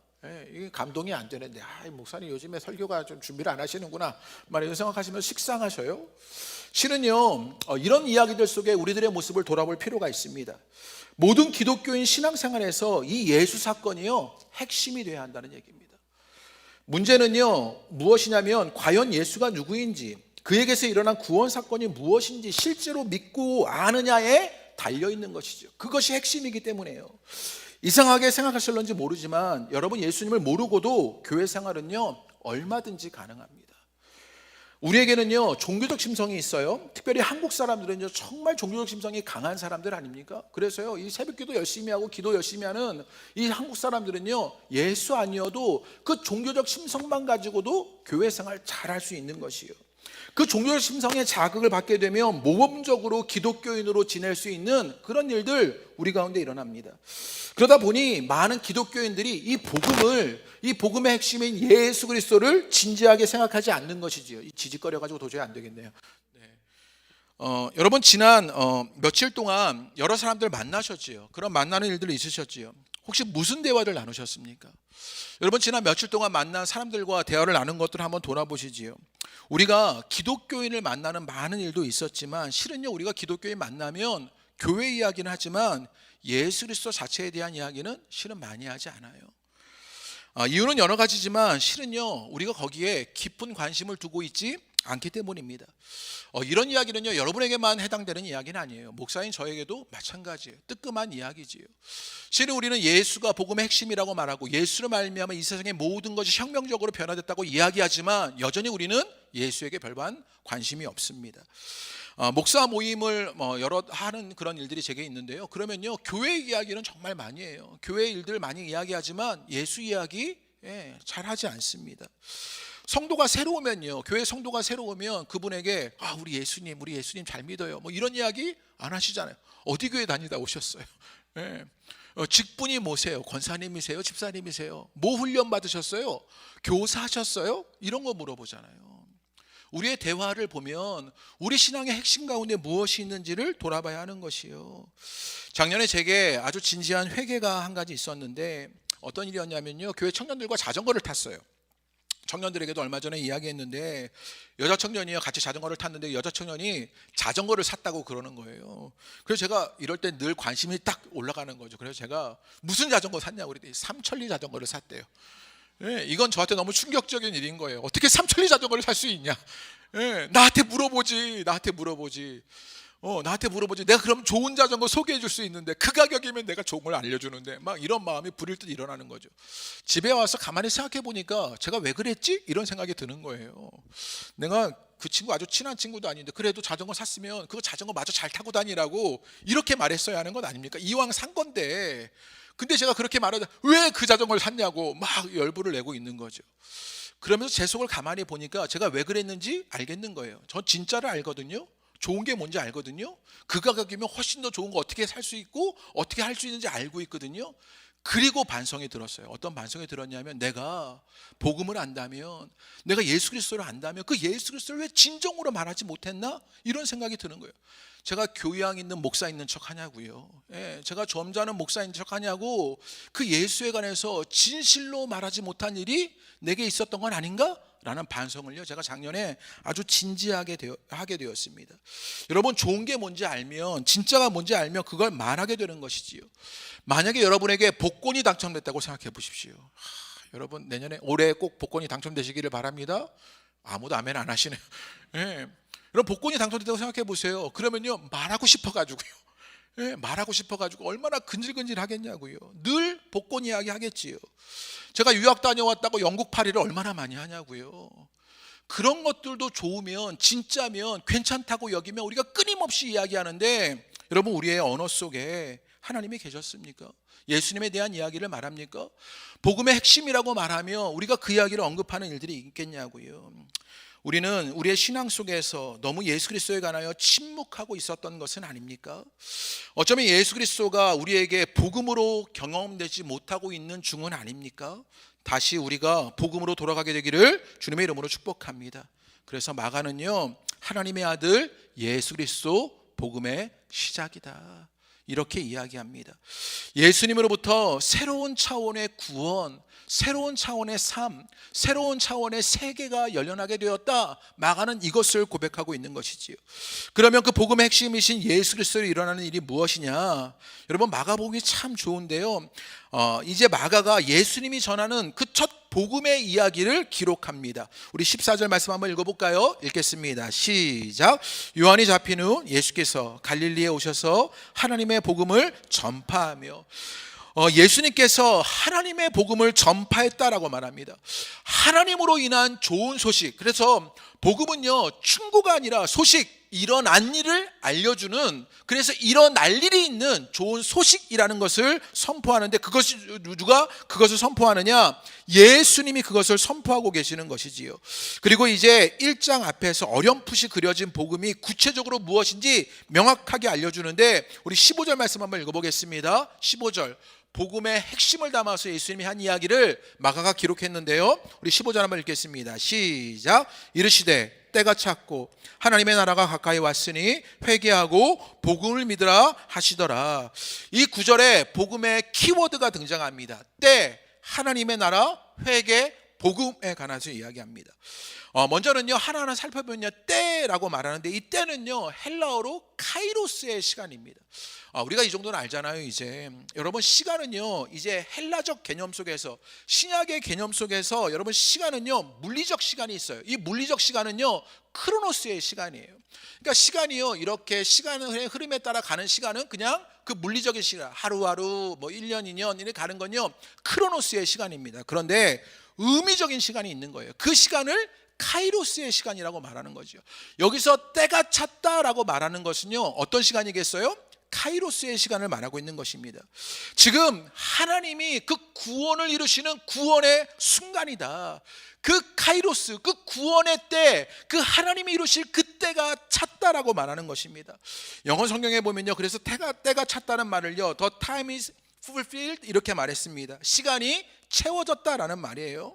이게 감동이 안 되는데, 목사님 요즘에 설교가 좀 준비를 안 하시는구나 이런 생각하시면 식상하셔요. 실은요 이런 이야기들 속에 우리들의 모습을 돌아볼 필요가 있습니다. 모든 기독교인 신앙생활에서 이 예수 사건이요 핵심이 되어야 한다는 얘기입니다. 문제는요 무엇이냐면 과연 예수가 누구인지, 그에게서 일어난 구원 사건이 무엇인지 실제로 믿고 아느냐에 달려있는 것이죠. 그것이 핵심이기 때문에요. 이상하게 생각하실런지 모르지만 여러분, 예수님을 모르고도 교회 생활은요 얼마든지 가능합니다. 우리에게는요 종교적 심성이 있어요. 특별히 한국 사람들은요 정말 종교적 심성이 강한 사람들 아닙니까? 그래서요 이 새벽기도 열심히 하고 기도 열심히 하는 이 한국 사람들은요 예수 아니어도 그 종교적 심성만 가지고도 교회 생활 잘할 수 있는 것이에요. 그 종교적 심성의 자극을 받게 되면 모범적으로 기독교인으로 지낼 수 있는 그런 일들 우리 가운데 일어납니다. 그러다 보니 많은 기독교인들이 이 복음의 핵심인 예수 그리스도를 진지하게 생각하지 않는 것이지요. 지직거려가지고 도저히 안 되겠네요. 여러분, 지난 며칠 동안 여러 사람들 만나셨지요. 그런 만나는 일들이 있으셨지요. 혹시 무슨 대화를 나누셨습니까? 여러분, 지난 며칠 동안 만난 사람들과 대화를 나눈 것들을 한번 돌아보시지요. 우리가 기독교인을 만나는 많은 일도 있었지만 실은요 우리가 기독교인 만나면 교회 이야기는 하지만 예수 그리스도 자체에 대한 이야기는 실은 많이 하지 않아요. 이유는 여러 가지지만 실은요 우리가 거기에 깊은 관심을 두고 있지 않기 때문입니다. 이런 이야기는요, 여러분에게만 해당되는 이야기는 아니에요. 목사인 저에게도 마찬가지예요. 뜨끔한 이야기지요. 실은 우리는 예수가 복음의 핵심이라고 말하고 예수를 말미암아 이 세상의 모든 것이 혁명적으로 변화됐다고 이야기하지만 여전히 우리는 예수에게 별반 관심이 없습니다. 목사 모임을 여러 하는 그런 일들이 제게 있는데요. 그러면요, 교회 이야기는 정말 많이 해요. 교회 일들 많이 이야기하지만 예수 이야기 잘 하지 않습니다. 성도가 새로우면요, 교회 성도가 새로우면 그분에게 우리 예수님 잘 믿어요, 뭐 이런 이야기 안 하시잖아요. 어디 교회 다니다 오셨어요? 직분이 뭐세요? 권사님이세요? 집사님이세요? 뭐 훈련 받으셨어요? 교사하셨어요? 이런 거 물어보잖아요. 우리의 대화를 보면 우리 신앙의 핵심 가운데 무엇이 있는지를 돌아봐야 하는 것이요. 작년에 제게 아주 진지한 회개가 한 가지 있었는데 어떤 일이었냐면요, 교회 청년들과 자전거를 탔어요. 청년들에게도 얼마 전에 이야기했는데 여자 청년이요, 같이 자전거를 탔는데 여자 청년이 자전거를 샀다고 그러는 거예요. 그래서 제가 이럴 때 늘 관심이 딱 올라가는 거죠. 그래서 제가 무슨 자전거 샀냐고 그랬더니 삼천리 자전거를 샀대요. 이건 저한테 너무 충격적인 일인 거예요. 어떻게 삼천리 자전거를 살 수 있냐? 나한테 물어보지. 내가 그럼 좋은 자전거 소개해 줄 수 있는데 그 가격이면 내가 좋은 걸 알려주는데 막 이런 마음이 불일 듯 일어나는 거죠. 집에 와서 가만히 생각해 보니까 제가 왜 그랬지? 이런 생각이 드는 거예요. 내가 그 친구 아주 친한 친구도 아닌데 그래도 자전거 샀으면 그거 자전거 마저 잘 타고 다니라고 이렇게 말했어야 하는 건 아닙니까? 이왕 산 건데. 근데 제가 그렇게 말하자 왜 그 자전거를 샀냐고 막 열불을 내고 있는 거죠. 그러면서 제 속을 가만히 보니까 제가 왜 그랬는지 알겠는 거예요. 전 진짜를 알거든요. 좋은 게 뭔지 알거든요. 그 가격이면 훨씬 더 좋은 거 어떻게 살 수 있고 어떻게 할 수 있는지 알고 있거든요. 그리고 반성이 들었어요. 어떤 반성이 들었냐면 내가 복음을 안다면, 내가 예수 그리스도를 안다면 그 예수 그리스도를 왜 진정으로 말하지 못했나? 이런 생각이 드는 거예요. 제가 교양 있는 목사 있는 척 하냐고요. 제가 점잖은 목사 있는 척 하냐고. 그 예수에 관해서 진실로 말하지 못한 일이 내게 있었던 건 아닌가? 라는 반성을요, 제가 작년에 아주 진지하게 하게 되었습니다. 여러분, 좋은 게 뭔지 알면, 진짜가 뭔지 알면 그걸 말하게 되는 것이지요. 만약에 여러분에게 복권이 당첨됐다고 생각해 보십시오. 여러분, 내년에 올해 꼭 복권이 당첨되시기를 바랍니다. 아무도 아멘 안 하시네요. 여러분, 복권이 당첨됐다고 생각해 보세요. 그러면요, 말하고 싶어가지고요. 말하고 싶어가지고 얼마나 근질근질 하겠냐고요. 늘 복권 이야기 하겠지요. 제가 유학 다녀왔다고 영국 파리를 얼마나 많이 하냐고요. 그런 것들도 좋으면, 진짜면, 괜찮다고 여기면 우리가 끊임없이 이야기하는데, 여러분, 우리의 언어 속에 하나님이 계셨습니까? 예수님에 대한 이야기를 말합니까? 복음의 핵심이라고 말하며 우리가 그 이야기를 언급하는 일들이 있겠냐고요. 우리는 우리의 신앙 속에서 너무 예수 그리스도에 관하여 침묵하고 있었던 것은 아닙니까? 어쩌면 예수 그리스도가 우리에게 복음으로 경험되지 못하고 있는 중은 아닙니까? 다시 우리가 복음으로 돌아가게 되기를 주님의 이름으로 축복합니다. 그래서 마가는요, 하나님의 아들 예수 그리스도 복음의 시작이다, 이렇게 이야기합니다. 예수님으로부터 새로운 차원의 구원, 새로운 차원의 삶, 새로운 차원의 세계가 열려나게 되었다. 마가는 이것을 고백하고 있는 것이지요. 그러면 그 복음의 핵심이신 예수 그리스도로 일어나는 일이 무엇이냐? 여러분, 마가복음이 참 좋은데요. 이제 마가가 예수님이 전하는 그 첫 복음의 이야기를 기록합니다. 우리 14절 말씀 한번 읽어볼까요? 읽겠습니다. 시작. 요한이 잡힌 후 예수께서 갈릴리에 오셔서 하나님의 복음을 전파하며, 예수님께서 하나님의 복음을 전파했다라고 말합니다. 하나님으로 인한 좋은 소식. 그래서 복음은요, 충고가 아니라 소식, 일어난 일을 알려주는, 그래서 일어날 일이 있는 좋은 소식이라는 것을 선포하는데, 그것이 누가 그것을 선포하느냐? 예수님이 그것을 선포하고 계시는 것이지요. 그리고 이제 1장 앞에서 어렴풋이 그려진 복음이 구체적으로 무엇인지 명확하게 알려주는데, 우리 15절 말씀 한번 읽어보겠습니다. 15절. 복음의 핵심을 담아서 예수님이 한 이야기를 마가가 기록했는데요. 우리 15절 한번 읽겠습니다. 시작. 이르시되 때가 찼고 하나님의 나라가 가까이 왔으니 회개하고 복음을 믿으라 하시더라. 이 구절에 복음의 키워드가 등장합니다. 때, 하나님의 나라, 회개, 복음에 관해서 이야기합니다. 먼저는요, 하나하나 살펴보면요, 때라고 말하는데 이 때는요 헬라어로 카이로스의 시간입니다. 우리가 이 정도는 알잖아요. 이제 여러분, 시간은요 이제 헬라적 개념 속에서, 신약의 개념 속에서 여러분, 시간은요 물리적 시간이 있어요. 이 물리적 시간은요 크로노스의 시간이에요. 그러니까 시간이요, 이렇게 시간의 흐름에 따라 가는 시간은 그냥 그 물리적인 시간, 하루하루 뭐 1년 2년 이렇게 가는 건요 크로노스의 시간입니다. 그런데 의미적인 시간이 있는 거예요. 그 시간을 카이로스의 시간이라고 말하는 거죠. 여기서 때가 찼다라고 말하는 것은요 어떤 시간이겠어요? 카이로스의 시간을 말하고 있는 것입니다. 지금 하나님이 그 구원을 이루시는 구원의 순간이다. 그 카이로스, 그 구원의 때, 그 하나님이 이루실 그 때가 찼다라고 말하는 것입니다. 영어 성경에 보면요, 그래서 때가 찼다는 말을요, The time is fulfilled 이렇게 말했습니다. 시간이 채워졌다라는 말이에요.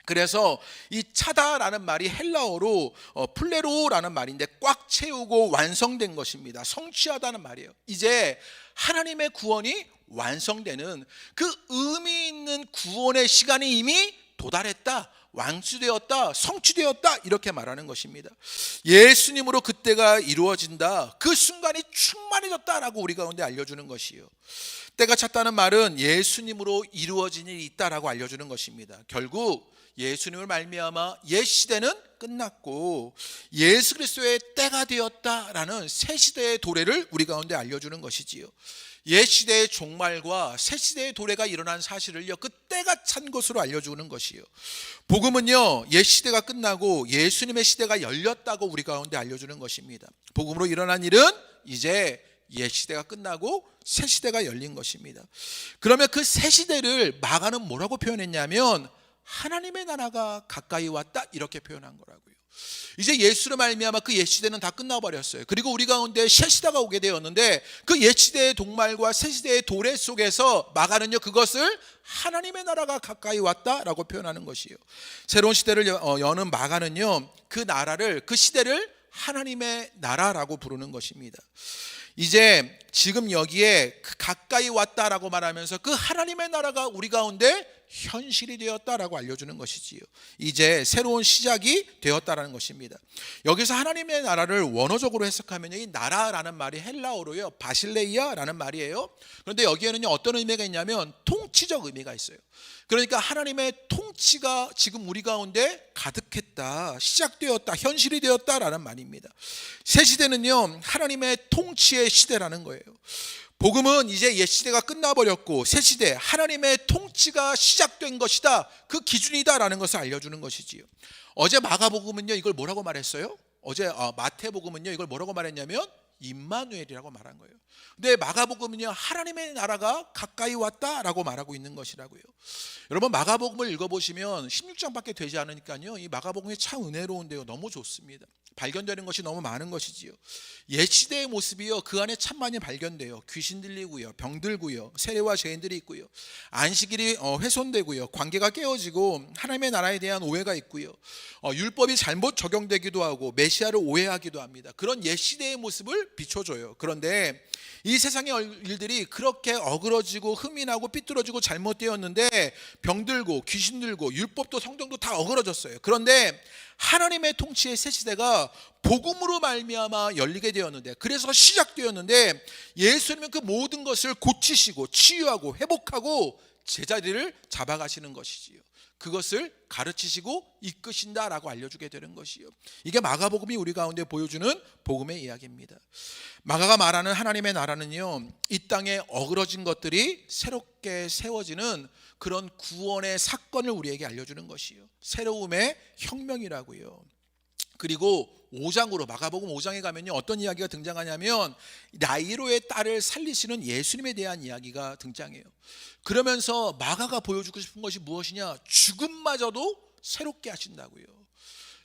그래서 이 차다라는 말이 헬라어로 플레로라는 말인데 꽉 채우고 완성된 것입니다. 성취하다는 말이에요. 이제 하나님의 구원이 완성되는 그 의미 있는 구원의 시간이 이미 도달했다, 완수되었다, 성취되었다 이렇게 말하는 것입니다. 예수님으로 그때가 이루어진다, 그 순간이 충만해졌다라고 우리 가운데 알려주는 것이요, 때가 찼다는 말은 예수님으로 이루어진 일이 있다라고 알려주는 것입니다. 결국 예수님을 말미암아 옛 시대는 끝났고 예수 그리스도의 때가 되었다라는 새 시대의 도래를 우리 가운데 알려주는 것이지요. 옛 시대의 종말과 새 시대의 도래가 일어난 사실을요, 그 때가 찬 것으로 알려주는 것이요. 복음은요, 옛 시대가 끝나고 예수님의 시대가 열렸다고 우리 가운데 알려주는 것입니다. 복음으로 일어난 일은 이제 옛 시대가 끝나고 새 시대가 열린 것입니다. 그러면 그 새 시대를 마가는 뭐라고 표현했냐면 하나님의 나라가 가까이 왔다 이렇게 표현한 거라고요. 이제 예수로 말미암아 그 옛 시대는 다 끝나버렸어요. 그리고 우리 가운데 새 시대가 오게 되었는데 그 옛 시대의 동말과 새 시대의 도래 속에서 마가는요 그것을 하나님의 나라가 가까이 왔다라고 표현하는 것이에요. 새로운 시대를 여는 마가는요 그 나라를, 그 시대를 하나님의 나라라고 부르는 것입니다. 이제 지금 여기에 가까이 왔다라고 말하면서 그 하나님의 나라가 우리 가운데 현실이 되었다라고 알려주는 것이지요. 이제 새로운 시작이 되었다라는 것입니다. 여기서 하나님의 나라를 원어적으로 해석하면 이 나라라는 말이 헬라어로요 바실레이아라는 말이에요. 그런데 여기에는요 어떤 의미가 있냐면 통치적 의미가 있어요. 그러니까 하나님의 통치가 지금 우리 가운데 가득했다, 시작되었다, 현실이 되었다라는 말입니다. 새 시대는요 하나님의 통치의 시대라는 거예요. 복음은 이제 옛 시대가 끝나버렸고 새 시대, 하나님의 통치가 시작된 것이다, 그 기준이다라는 것을 알려주는 것이지요. 어제 마가복음은요 이걸 뭐라고 말했어요? 어제 마태복음은요 이걸 뭐라고 말했냐면 임마누엘이라고 말한 거예요. 근데 마가복음은요 하나님의 나라가 가까이 왔다라고 말하고 있는 것이라고요. 여러분 마가복음을 읽어보시면 16장밖에 되지 않으니까요 이 마가복음이 참 은혜로운데요, 너무 좋습니다. 발견되는 것이 너무 많은 것이지요. 옛 시대의 모습이요 그 안에 참 많이 발견돼요. 귀신 들리고요, 병 들고요, 세례와 죄인들이 있고요, 안식일이 훼손되고요, 관계가 깨어지고 하나님의 나라에 대한 오해가 있고요, 율법이 잘못 적용되기도 하고 메시아를 오해하기도 합니다. 그런 옛 시대의 모습을 비춰줘요. 그런데 이 세상의 일들이 그렇게 어그러지고 흠이나고 삐뚤어지고 잘못되었는데 병들고 귀신 들고 율법도 성경도 다 어그러졌어요. 그런데 하나님의 통치의 새 시대가 복음으로 말미암아 열리게 되었는데, 그래서 시작되었는데 예수님은 그 모든 것을 고치시고 치유하고 회복하고 제자리를 잡아가시는 것이지요. 그것을 가르치시고 이끄신다라고 알려주게 되는 것이요. 이게 마가복음이 우리 가운데 보여주는 복음의 이야기입니다. 마가가 말하는 하나님의 나라는요 이 땅에 어그러진 것들이 새롭게 세워지는 그런 구원의 사건을 우리에게 알려주는 것이요, 새로움의 혁명이라고요. 그리고 5장으로, 마가복음 5장에 가면요 어떤 이야기가 등장하냐면 야이로의 딸을 살리시는 예수님에 대한 이야기가 등장해요. 그러면서 마가가 보여주고 싶은 것이 무엇이냐, 죽음마저도 새롭게 하신다고요.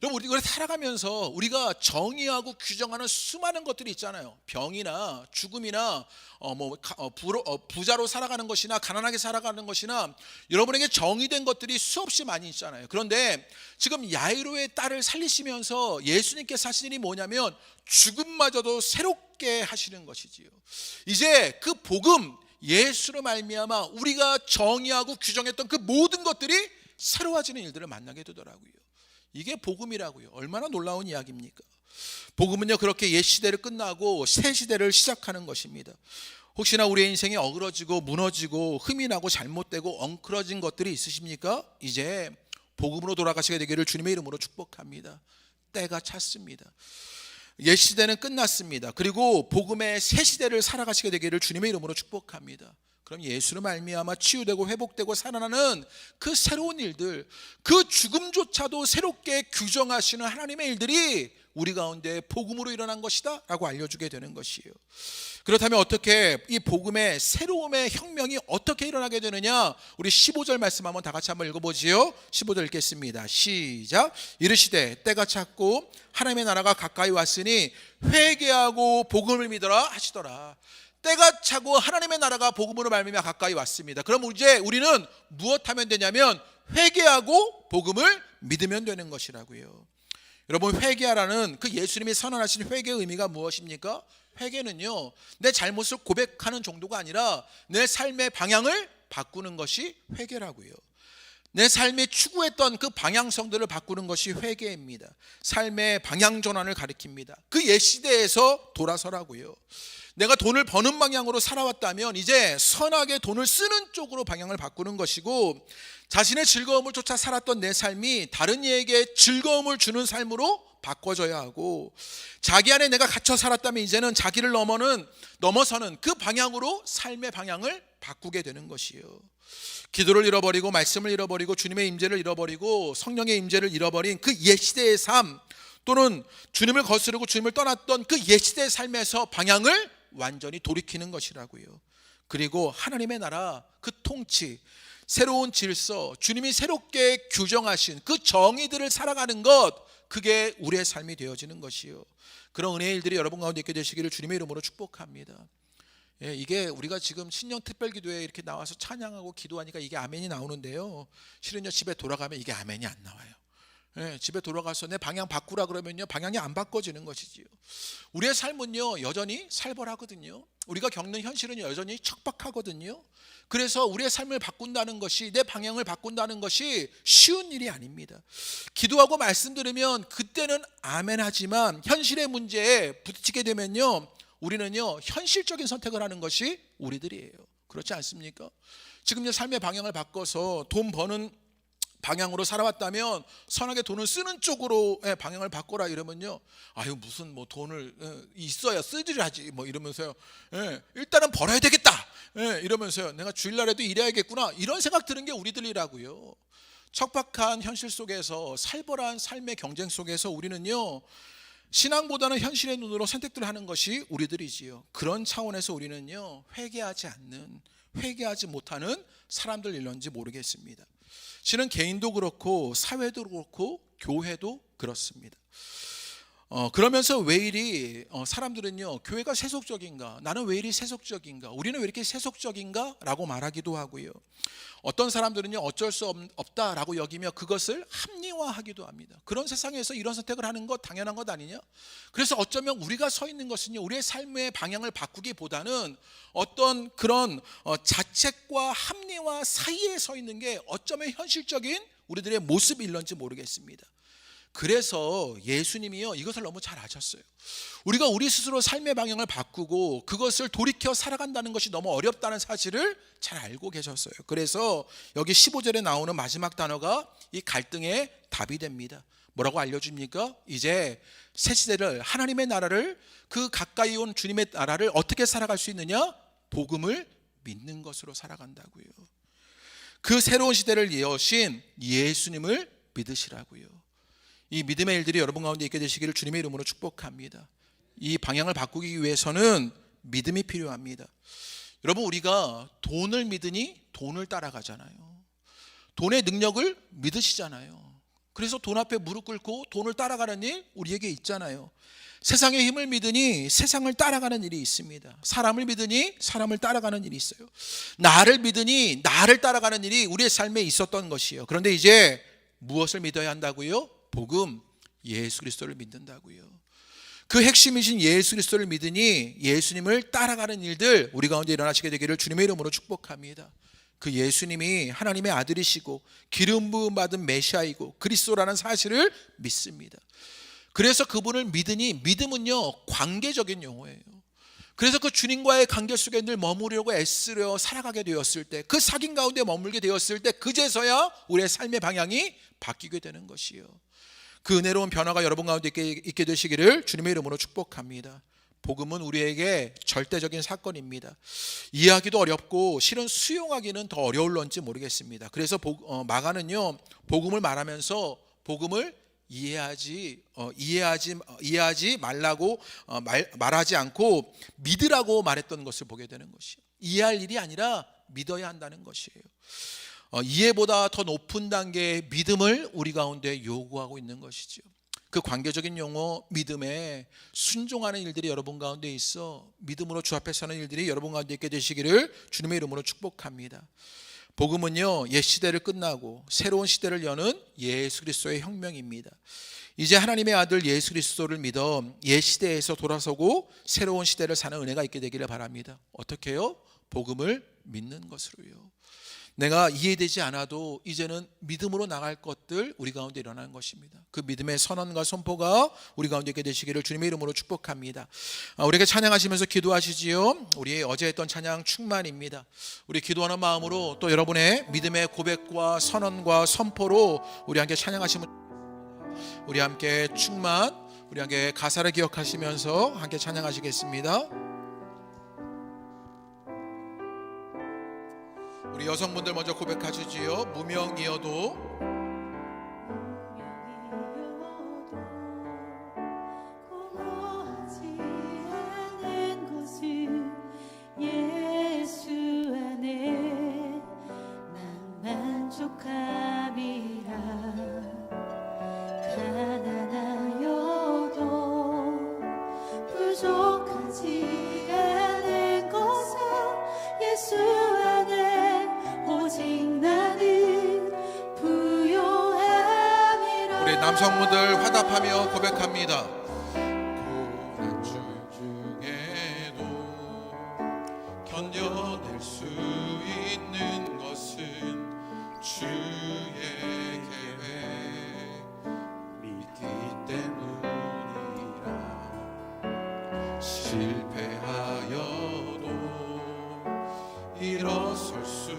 여러분 우리가 살아가면서 우리가 정의하고 규정하는 수많은 것들이 있잖아요. 병이나 죽음이나 부자로 살아가는 것이나 가난하게 살아가는 것이나 여러분에게 정의된 것들이 수없이 많이 있잖아요. 그런데 지금 야이로의 딸을 살리시면서 예수님께서 하신 일이 뭐냐면 죽음마저도 새롭게 하시는 것이지요. 이제 그 복음, 예수로 말미암아 우리가 정의하고 규정했던 그 모든 것들이 새로워지는 일들을 만나게 되더라고요. 이게 복음이라고요. 얼마나 놀라운 이야기입니까? 복음은요, 그렇게 옛 시대를 끝나고 새 시대를 시작하는 것입니다. 혹시나 우리의 인생이 어그러지고 무너지고 흠이 나고 잘못되고 엉클어진 것들이 있으십니까? 이제 복음으로 돌아가시게 되기를 주님의 이름으로 축복합니다. 때가 찼습니다. 옛 시대는 끝났습니다. 그리고 복음의 새 시대를 살아가시게 되기를 주님의 이름으로 축복합니다. 그럼 예수로 말미암아 치유되고 회복되고 살아나는 그 새로운 일들, 그 죽음조차도 새롭게 규정하시는 하나님의 일들이 우리 가운데 복음으로 일어난 것이다 라고 알려주게 되는 것이에요. 그렇다면 어떻게 이 복음의 새로움의 혁명이 어떻게 일어나게 되느냐? 우리 15절 말씀 한번 다 같이 한번 읽어보지요. 15절 읽겠습니다. 시작. 이르시되 때가 찼고 하나님의 나라가 가까이 왔으니 회개하고 복음을 믿어라 하시더라. 때가 차고 하나님의 나라가 복음으로 말미암아 가까이 왔습니다. 그럼 이제 우리는 무엇하면 되냐면 회개하고 복음을 믿으면 되는 것이라고요. 여러분, 회개하라는 그 예수님이 선언하신 회개의 의미가 무엇입니까? 회개는요, 내 잘못을 고백하는 정도가 아니라 내 삶의 방향을 바꾸는 것이 회개라고요. 내 삶이 추구했던 그 방향성들을 바꾸는 것이 회개입니다. 삶의 방향 전환을 가리킵니다. 그 옛 시대에서 돌아서라고요. 내가 돈을 버는 방향으로 살아왔다면 이제 선하게 돈을 쓰는 쪽으로 방향을 바꾸는 것이고, 자신의 즐거움을 쫓아 살았던 내 삶이 다른 이에게 즐거움을 주는 삶으로 바꿔져야 하고, 자기 안에 내가 갇혀 살았다면 이제는 자기를 넘어서는 그 방향으로 삶의 방향을 바꾸게 되는 것이에요. 기도를 잃어버리고 말씀을 잃어버리고 주님의 임재를 잃어버리고 성령의 임재를 잃어버린 그 옛 시대의 삶, 또는 주님을 거스르고 주님을 떠났던 그 옛 시대의 삶에서 방향을 완전히 돌이키는 것이라고요. 그리고 하나님의 나라, 그 통치, 새로운 질서, 주님이 새롭게 규정하신 그 정의들을 살아가는 것, 그게 우리의 삶이 되어지는 것이요. 그런 은혜의 일들이 여러분 가운데 있게 되시기를 주님의 이름으로 축복합니다. 예, 이게 우리가 지금 신년 특별기도에 이렇게 나와서 찬양하고 기도하니까 이게 아멘이 나오는데요, 실은요 집에 돌아가면 이게 아멘이 안 나와요. 예, 집에 돌아가서 내 방향 바꾸라 그러면요 방향이 안 바꿔지는 것이지요. 우리의 삶은요 여전히 살벌하거든요. 우리가 겪는 현실은 여전히 척박하거든요. 그래서 우리의 삶을 바꾼다는 것이, 내 방향을 바꾼다는 것이 쉬운 일이 아닙니다. 기도하고 말씀 들으면 그때는 아멘 하지만 현실의 문제에 부딪히게 되면요 우리는요 현실적인 선택을 하는 것이 우리들이에요. 그렇지 않습니까? 지금 내 삶의 방향을 바꿔서 돈 버는 방향으로 살아왔다면 선하게 돈을 쓰는 쪽으로 방향을 바꿔라 이러면요, 아유 무슨 뭐 돈을 있어야 쓰지를 하지 뭐 이러면서요, 일단은 벌어야 되겠다 이러면서요, 내가 주일날에도 일해야겠구나 이런 생각 드는 게 우리들이라고요. 척박한 현실 속에서, 살벌한 삶의 경쟁 속에서 우리는요 신앙보다는 현실의 눈으로 선택들을 하는 것이 우리들이지요. 그런 차원에서 우리는요 회개하지 못하는 사람들일런지 모르겠습니다. 실은 개인도 그렇고 사회도 그렇고 교회도 그렇습니다. 그러면서 왜 이리 사람들은요 교회가 세속적인가, 나는 왜 이리 세속적인가, 우리는 왜 이렇게 세속적인가 라고 말하기도 하고요. 어떤 사람들은요 어쩔 수 없다라고 여기며 그것을 합리화하기도 합니다. 그런 세상에서 이런 선택을 하는 것 당연한 것 아니냐. 그래서 어쩌면 우리가 서 있는 것은요 우리의 삶의 방향을 바꾸기보다는 어떤 그런 자책과 합리화 사이에 서 있는 게 어쩌면 현실적인 우리들의 모습일런지 모르겠습니다. 그래서 예수님이요 이것을 너무 잘 아셨어요. 우리가 우리 스스로 삶의 방향을 바꾸고 그것을 돌이켜 살아간다는 것이 너무 어렵다는 사실을 잘 알고 계셨어요. 그래서 여기 15절에 나오는 마지막 단어가 이 갈등의 답이 됩니다. 뭐라고 알려줍니까? 이제 새 시대를, 하나님의 나라를, 그 가까이 온 주님의 나라를 어떻게 살아갈 수 있느냐? 복음을 믿는 것으로 살아간다고요. 그 새로운 시대를 여신 예수님을 믿으시라고요. 이 믿음의 일들이 여러분 가운데 있게 되시기를 주님의 이름으로 축복합니다. 이 방향을 바꾸기 위해서는 믿음이 필요합니다. 여러분, 우리가 돈을 믿으니 돈을 따라가잖아요. 돈의 능력을 믿으시잖아요. 그래서 돈 앞에 무릎 꿇고 돈을 따라가는 일 우리에게 있잖아요. 세상의 힘을 믿으니 세상을 따라가는 일이 있습니다. 사람을 믿으니 사람을 따라가는 일이 있어요. 나를 믿으니 나를 따라가는 일이 우리의 삶에 있었던 것이에요. 그런데 이제 무엇을 믿어야 한다고요? 복음, 예수 그리스도를 믿는다고요. 그 핵심이신 예수 그리스도를 믿으니 예수님을 따라가는 일들 우리 가운데 일어나시게 되기를 주님의 이름으로 축복합니다. 그 예수님이 하나님의 아들이시고 기름 부음 받은 메시아이고 그리스도라는 사실을 믿습니다. 그래서 그분을 믿으니, 믿음은요 관계적인 용어예요. 그래서 그 주님과의 관계 속에 늘 머무르려고 애쓰려 살아가게 되었을 때, 그 사귐 가운데 머물게 되었을 때, 그제서야 우리의 삶의 방향이 바뀌게 되는 것이요. 그 은혜로운 변화가 여러분 가운데 있게 되시기를 주님의 이름으로 축복합니다. 복음은 우리에게 절대적인 사건입니다. 이해하기도 어렵고 실은 수용하기는 더 어려울런지 모르겠습니다. 그래서 마가는요 복음을 말하면서 복음을 이해하지 말라고 말하지 않고 믿으라고 말했던 것을 보게 되는 것이에요. 이해할 일이 아니라 믿어야 한다는 것이에요. 이해보다 더 높은 단계의 믿음을 우리 가운데 요구하고 있는 것이죠. 그 관계적인 용어 믿음에 순종하는 일들이 여러분 가운데 있어 믿음으로 주 앞에 서는 일들이 여러분 가운데 있게 되시기를 주님의 이름으로 축복합니다. 복음은요 옛 시대를 끝나고 새로운 시대를 여는 예수 그리스도의 혁명입니다. 이제 하나님의 아들 예수 그리스도를 믿어 옛 시대에서 돌아서고 새로운 시대를 사는 은혜가 있게 되기를 바랍니다. 어떻게 해요? 복음을 믿는 것으로요. 내가 이해되지 않아도 이제는 믿음으로 나갈 것들 우리 가운데 일어나는 것입니다. 그 믿음의 선언과 선포가 우리 가운데 있게 되시기를 주님의 이름으로 축복합니다. 우리에게 찬양하시면서 기도하시지요. 우리 어제 했던 찬양 충만입니다. 우리 기도하는 마음으로 또 여러분의 믿음의 고백과 선언과 선포로 우리 함께 찬양하시면, 우리 함께 충만, 우리 함께 가사를 기억하시면서 함께 찬양하시겠습니다. 우리 여성분들 먼저 고백하시지요. 무명이어도 공허하지 않은 것은 예수 안에 난 만족함이라. 가난하여도 부족하지 않은 것은 예수 안에 오직 나는 부요함이라. 우리 남성분들 화답하며 고백합니다. 고난주 중에도 견뎌낼 수 있는 것은 주의 계획 믿기 때문이라. 실패하여도 일어설 수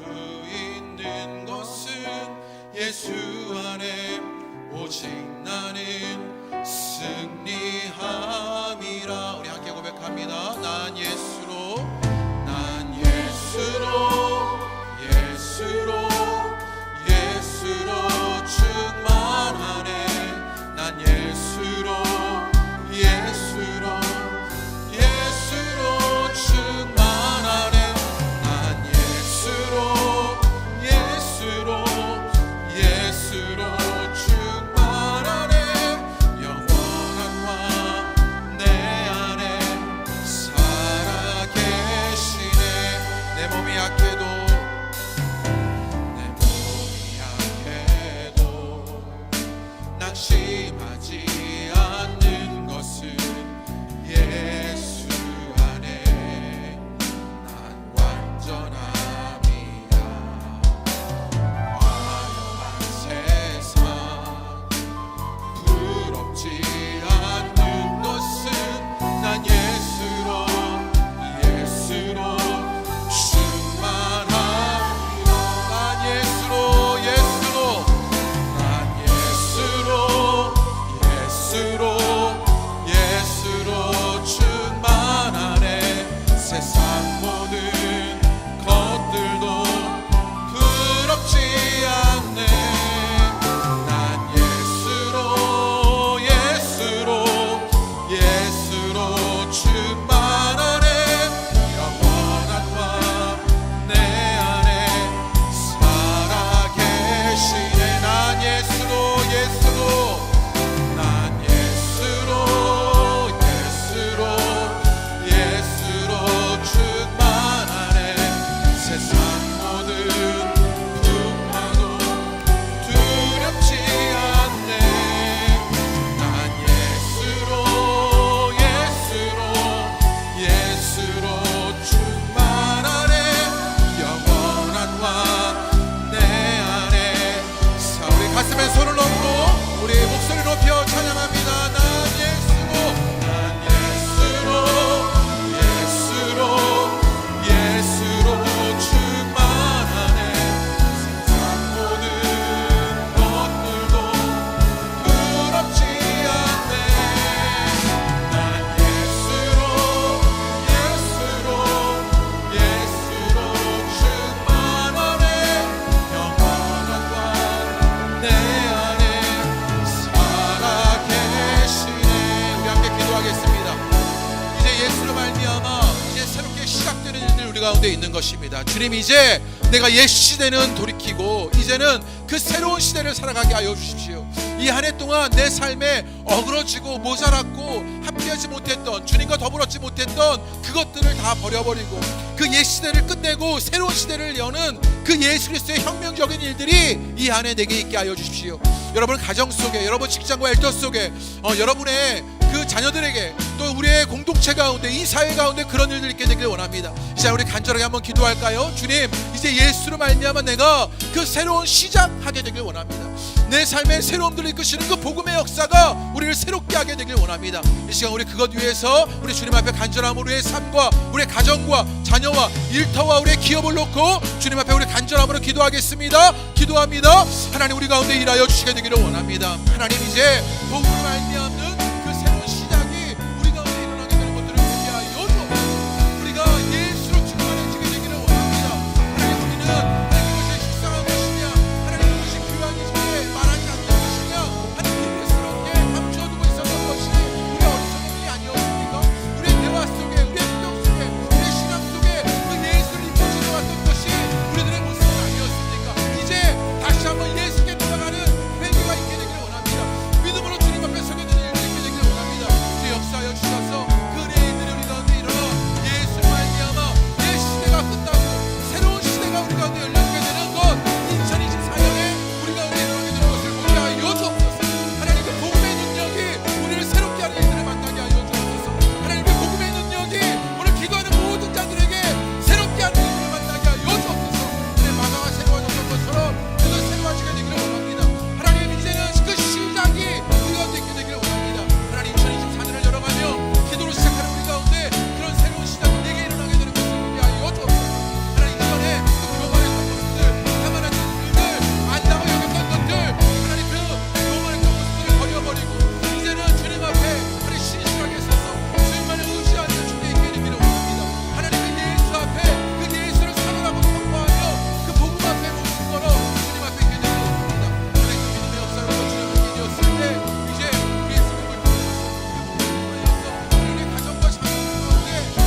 있는 것은 예수 안에 오직 나는 승리함이라. 우리 함께 고백합니다. 난 예수로, 난 예수로, 예수로, 예수로 충만하네. 난 예수로, 예수로, 예수로 충만하네. 난 예수로, 예수로, 예수로 충만하네. 영원한 왕 내 안에 살아 가운데 있는 것입니다. 주님, 이제 내가 옛 시대는 돌이키고 이제는 그 새로운 시대를 살아가게 하여 주십시오. 이 한 해 동안 내 삶에 어그러지고 모자랐고 함께하지 못했던, 주님과 더불었지 못했던 그것들을 다 버려버리고 그 옛 시대를 끝내고 새로운 시대를 여는 그 예수 그리스도의 혁명적인 일들이 이 한 해 내게 있게 하여 주십시오. 여러분 가정 속에, 여러분 직장과 일터 속에, 여러분의 그 자녀들에게, 또 우리의 공동체 가운데, 이 사회 가운데 그런 일들이 있게 되길 원합니다. 이제 우리 간절하게 한번 기도할까요? 주님, 이제 예수로 말미암아 내가 그 새로운 시작하게 되길 원합니다. 내 삶의 새로움들을 이끄시는 그 복음의 역사가 우리를 새롭게 하게 되길 원합니다. 이 시간 우리 그것 위해서 우리 주님 앞에 간절함으로 우리의 삶과 우리의 가정과 자녀와 일터와 우리의 기업을 놓고 주님 앞에 우리 간절함으로 기도하겠습니다. 기도합니다. 하나님, 우리 가운데 일하여 주시게 되기를 원합니다. 하나님, 이제 복음을 말미암는 그 새로운 시작이 우리 가운데 일어나게 되는 것들을 보게 하여 주옵소서. 우리가 예수로 충만해지게 되기를 원합니다. 하나님, 우리는 하나님 그것이 식상한 것이냐, 하나님 그것이 교양이시게 말하지 않는 것이냐, 하나님 비밀스럽게 감춰두고 있었던 것이 우리 어리석음이 아니었습니까? 우리의 대화 속에, 우리의 기도 속에, 우리의 신앙 속에 그 예수를 입혀주어 왔던 것이 우리들의 모습은 아니었습니까? 이제 다시 한번 예수께 돌아가는 회개가 있게 되기를 원합니다. 믿음으로 주님 앞에 서게 되는 일들이 있게 되기를 원합니다. 주 역사하여 주셔서 그 은혜인들이 우리 가운데 일어나 예수를 말미암아 옛 시대가 끝나고 새로운 시대가 우리 가운데 열려지게 되는 것, 2024년에 우리 가운데 일어나게 되는 것을 보게 하여 주옵소서. 하나님, 그 복음의 능력이 우리를 새롭게 하는 일들을 만나게 하여 주옵소서. 하나님, 그 복음의 능력이 오늘 기도하는 모든 자들에게 새롭게 하는 일들을 만나게 하여 주옵소서. 내 마가가 새로워졌던 것처럼 그도 새로워지게 되기를 원합니다. 하나님, 이제는 그 시작이 우리 가운데 있게 되기를 원합니다. 하나님, 2024년을 열어가며 기도로 시작하는 우리 가운데 그런 새로운 시작이 내게 일어나게 되는 것을 보게 하여 주옵소서. 하나님, 이전에 그 교만했던 것들, 가만했던 일들, 안다고 여겼던 것들, 하나님 그 교만했던 것들을 버려버리고 이제는 주님 앞에 우리 신실하게 서서 주님만을 의지하는 주께 있게 되기를 원합니다. 하나님, 그 예수 앞에 그 예수를 사랑하고 선포하며 그 복음 앞에 목숨 걸어 주님 앞에 있게 되기를 원합니다. 하나님, 그 믿음의 역사로 주님 함께 되었을 때 이제 우리의 삶을 통해서 우리의 가정과 자녀 가운데 그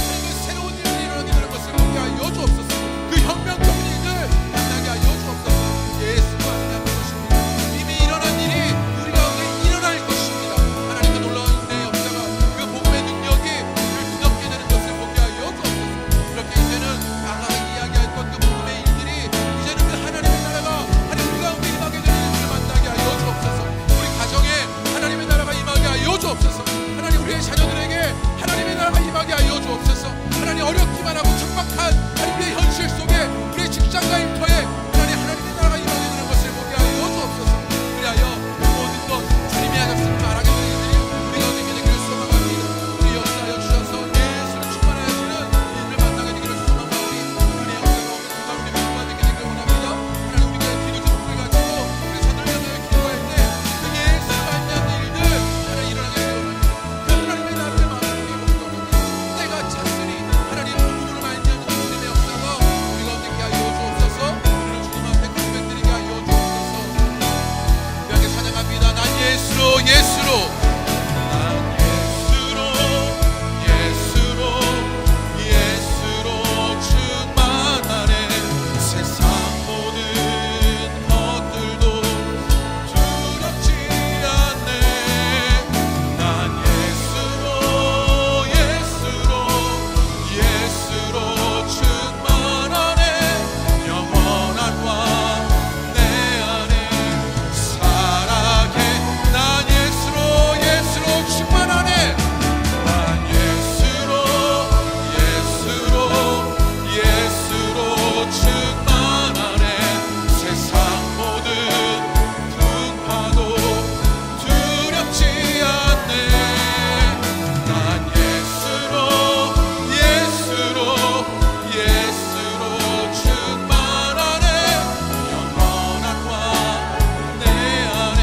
새로운 일들이 일어나게 되는 것을 보게 하여 주옵소서. 그 혁명적인 일들 만나게 하여 주옵소서. 예수가 하나님 것입니다. 이미 일어난 일이 우리 가운데 일어날 것입니다. 하나님, 그 놀라운 은혜의 역사가, 그 복음의 능력이 우리를 뒤덮게 되는 것을 보게 하여 주옵소서. 그렇게 이제는 아까 이야기했던 그 복음의 일들이 이제는 그 하나님의 나라가 하나님 우리 가운데 임하게 되는 일들을 만나게 하여 주옵소서. 우리 가정에 하나님의 나라가 임하게 하여 주옵소서. 하나님, 우리의 자녀들에게 하나님의 나라가 임하게 하여 주옵소서. 하나님, 어렵기만 하고 척박한 하나님 우리의 현실 속에 우리의 직장과 일터에 하나님의 나라가 임하게 되는 것을 보게 하여 주옵소서. 그리하여 모든 것 주님의 하셨음을 말하게 되는 일들이 우리 가운데 있게 되기를 소망합니다. 우리 역사하여 주셔서 예수를 충만하시는 일을 만나게 되기를 소망하오니 우리의 역사가 오늘 우리 모두가 되게 되기를 원합니다. 하나님, 우리가 기도 제목을 가지고 우리 저들면서 기도할 때 그 예수를 만나는 일들 하나님 일어나게 되기를 원합니다. 그 하나님의 나라를 마음속에 목도하고 때가 찼으니 하나님 복음으로 말미암는 주님의 역사가 우리 가운데 있게 하여 주옵소서. 우리를 주님 앞에 고백드리게 하여 주옵소서. 명예 찬양합니다. 난 예수로 예수로 충만하네. 세상 모든 것들도 두렵지 않네. 난 예수로 충만하네. 영원한 왕 내 안에 살아게. 난 예수로 충만하네. 난 예수로 충만하네. 세상 모든 풍파도 두렵지 않네. 난 예수로 충만하네. 영원한 왕 내 안에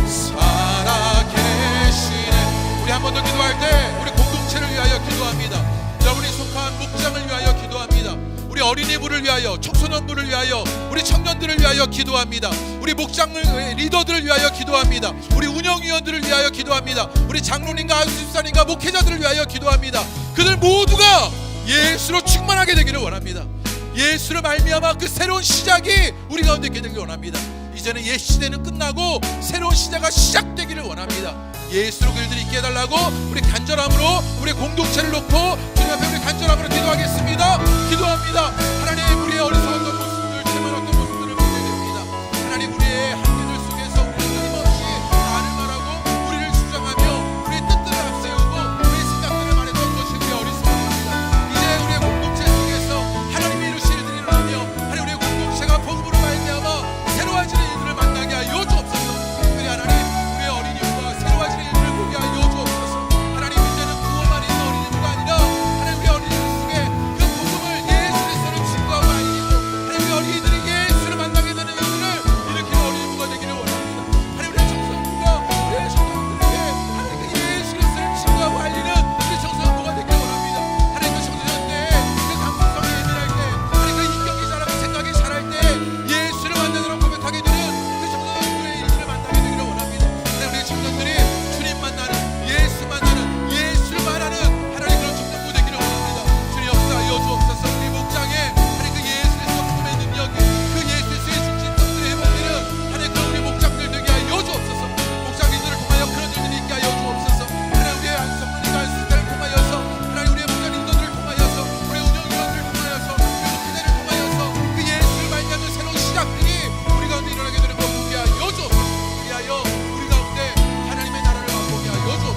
살아 계시네. 우리 한 번 더 기도할 때 우리 공동체를 위하여 기도합니다. 여러분이 속한 목장을 위하여 기도합니다. 우리 어린이부를 위하여, 청소년부를 위하여, 우리 청년들을 위하여 기도합니다. 우리 목장 리더들을 위하여 기도합니다. 우리 운영위원들을 위하여 기도합니다. 우리 장로님과 안수집사님과 목회자들을 위하여 기도합니다. 그들 모두가 예수로 충만하게 되기를 원합니다. 예수를 말미암아 그 새로운 시작이 우리 가운데 있게 되기를 원합니다. 이제는 옛 시대는 끝나고 새로운 시대가 시작되기를 원합니다. 예수로 그들이 있게 해달라고 우리 간절함으로 우리 공동체를 놓고 주님 앞에 우리 간절함으로 기도하겠습니다. 기도합니다. 하나님, 우리의 어리석었던 모습들, 채만했던 모습들을 보게 됩니다. 하나님, 우리의 한계들 속에서 우리는 끊임없이 나를 말하고 우리를 주장하며 우리의 뜻들을 앞세우고 우리의 생각들을 말했던 것이 우리 어리석습니다. 이제 우리의 공동체 속에서 하나님의 이루신 일들이 일어나며 하나님, 우리의 공동체가 복음으로 말미암아 새로워지는 일들을 만나게 하여 주옵소서. 특별히 하나님, 우리의 어린이와 새로워지는 일들을 보게 하여 주옵소서. 하나님, 이제는 구원만 있는 어린이가 아니라 하나님, 우리 어린이들 속에 그 복음을 예수 그리스도를 증거하고 알리고 하나님, 우리 어린이들이 예수를 만나게 되는 일들을 일으키는 어린이가 되기를 원합니다. 하나님, 우리 청소년과 우리의 청소년들에게 하나님 그 예수 그리스도를 증거하고 알리는 우리 청소년부가 되기를 원합니다. 하나님, 그 청소년 때그 감수성에 예민할 때 하나님, 그 인격이 자라고 생각이 자랄 때 예수를 만나느라 고백하게 되는 그 청소년들의 일들을 만나게 되기를 원합니다. 하나님, 우리 청소년들이 주님 만나는, 예수 만나는, 예수를 말하는 하나님 그런 청년부 되기를 원합니다. 주님 역사하여 주옵소서. 우리 목장에 하나님 그 예수 그리스도 복음의 능력이, 그 예수 그리스도의 중심성들이 회복되는 하나님 그 우리 목장들 되게 하여 주옵소서. 목장님들을 통하여 그런 일들이 있게 하여 주옵소서. 하나님, 우리의 안성문이가 수다를 통하여서 하나님, 우리의 목장님들을 통하여서 우리 운영위원들을 통하여서 우리 기대를 통하여서 그 예수를 말미암는 새로운 시작들이 우리 가운데 일어나게 되는 것 보게 하여 주옵소서. 그리하여 우리 가운데 하나님의 나라를 맛보게 하여 주옵소서.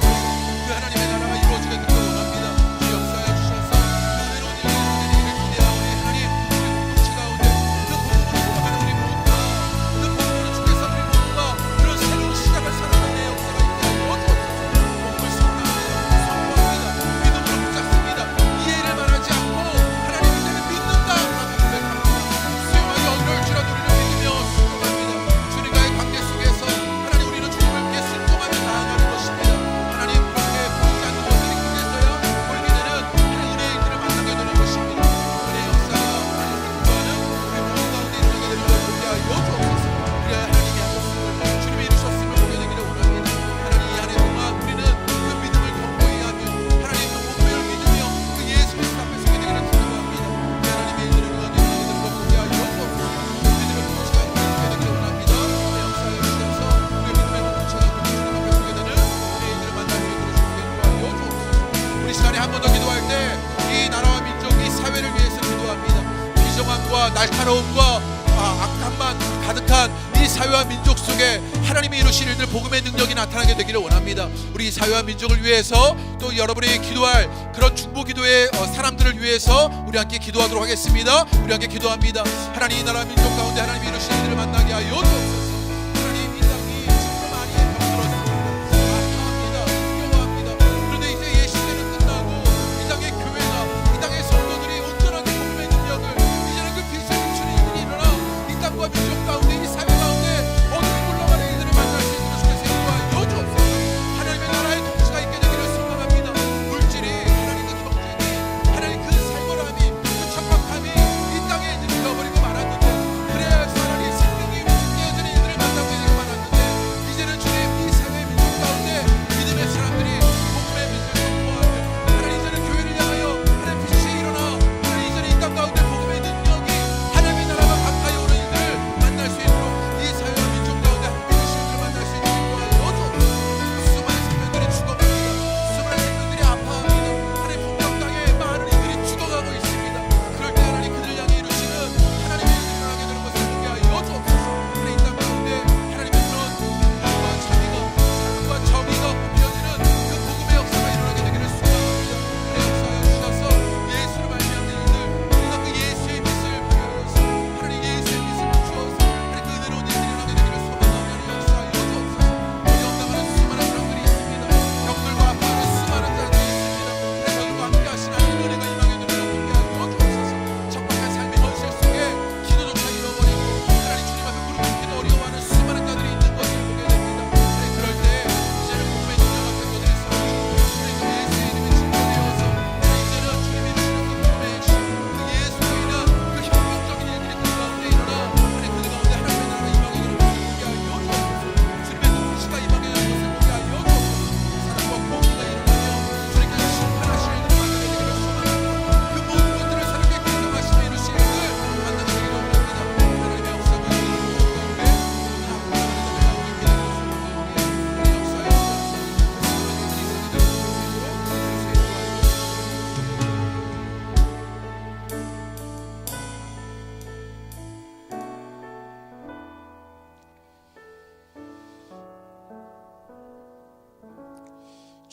그 하나님의 나라가 이루어지게 되길 원합니다. 주 역사하여 주셔서 그 은혜로운 일들을 기대하오니 하나님, 우리 공동체 가운데 그 복음으로 돌아가는 우리 모두가, 그 복음으로 주께서 우리 모두가 그런 새로운 시작을 살아가는 역사가 있게 하여 주옵소서. 복음을 선포합니다. 믿음으로 붙잡습니다. 이해를 말하지 않고 하나님, 이제는 믿는다라고 고백합니다. 수용하여 어려울지라도 우리를 믿으며 순종합니다. 주님과의 관계 속에서 하나님, 우리는 주님께 순종하며 나아가는 것입니다. 하나님, 그렇게 보이지 않는 것들이 그제서야 보이게 되는 하나님 은혜의 일들을 만나게 되는 것입니다. 은혜의 역사가 하나님, 우리 기도하는 우리 모든 가운데 일어나게 되는 것 보게 하여 주옵소서. 그래야 하나님이 하셨음을, 주님이 이루셨음을 보게 되기를 원합니다. 하나님, 이 한 해 동안 우리는 그 믿음을 견고히 하며 하나님 그 복음을 믿으며 그 예수 그리스도 앞에 서게 되기를 기도합니다. 그 하나님의 일들을 일어나게 되는 것 보게 하여 주옵소서. 믿음의 공동체가 우리 서게 되기를 원합니다. 그 역사에 주셔서 우리 믿음의 공동체가 우리 주님 앞에 서게 되는 우리의 일들을 만나게 이끌어주시게 하여 주옵소서. 우리 시간에 한 번 더 기도할 때 이 나라와 민족, 이 사회를 위해서 기도합니다. 비정함과 날카로움과 악함만 가득한 이 사회와 민족 속에 하나님이 이루신 일들, 복음의 능력이 나타나게 되기를 원합니다. 우리 사회와 민족을 위해서 또 여러분이 기도할 그런 중보 기도의 사람들을 위해서 우리 함께 기도하도록 하겠습니다. 우리 함께 기도합니다. 하나님, 이 나라 민족 가운데 하나님이 이루신 일들을 만나게 하여 주옵소서. 하나님, 이 땅이 정말 많이 병들었습니다. 아파합니다. 힘겨워합니다. 그런데 이제 옛 시대는 끝나고 이 땅의 교회가, 이 땅의 성도들이 온전하게 복음의 능력을, 이제는 그 빛을 비추는 일들이 일어나 이 땅과 민족 가운데, 이 사회 가운데 어둠이 물러가는 일들을 만날 수 있는 주께서 인도하여 주옵소서. 하나님의 나라의 통치가 있게 되기를 소망합니다. 물질이, 하나님 그 경쟁이, 하나님 그 살벌함이, 그 척박함이 이 땅에 이제 되어버리고 말았는데, 그래야 하나님 생명이 깨어지는 일들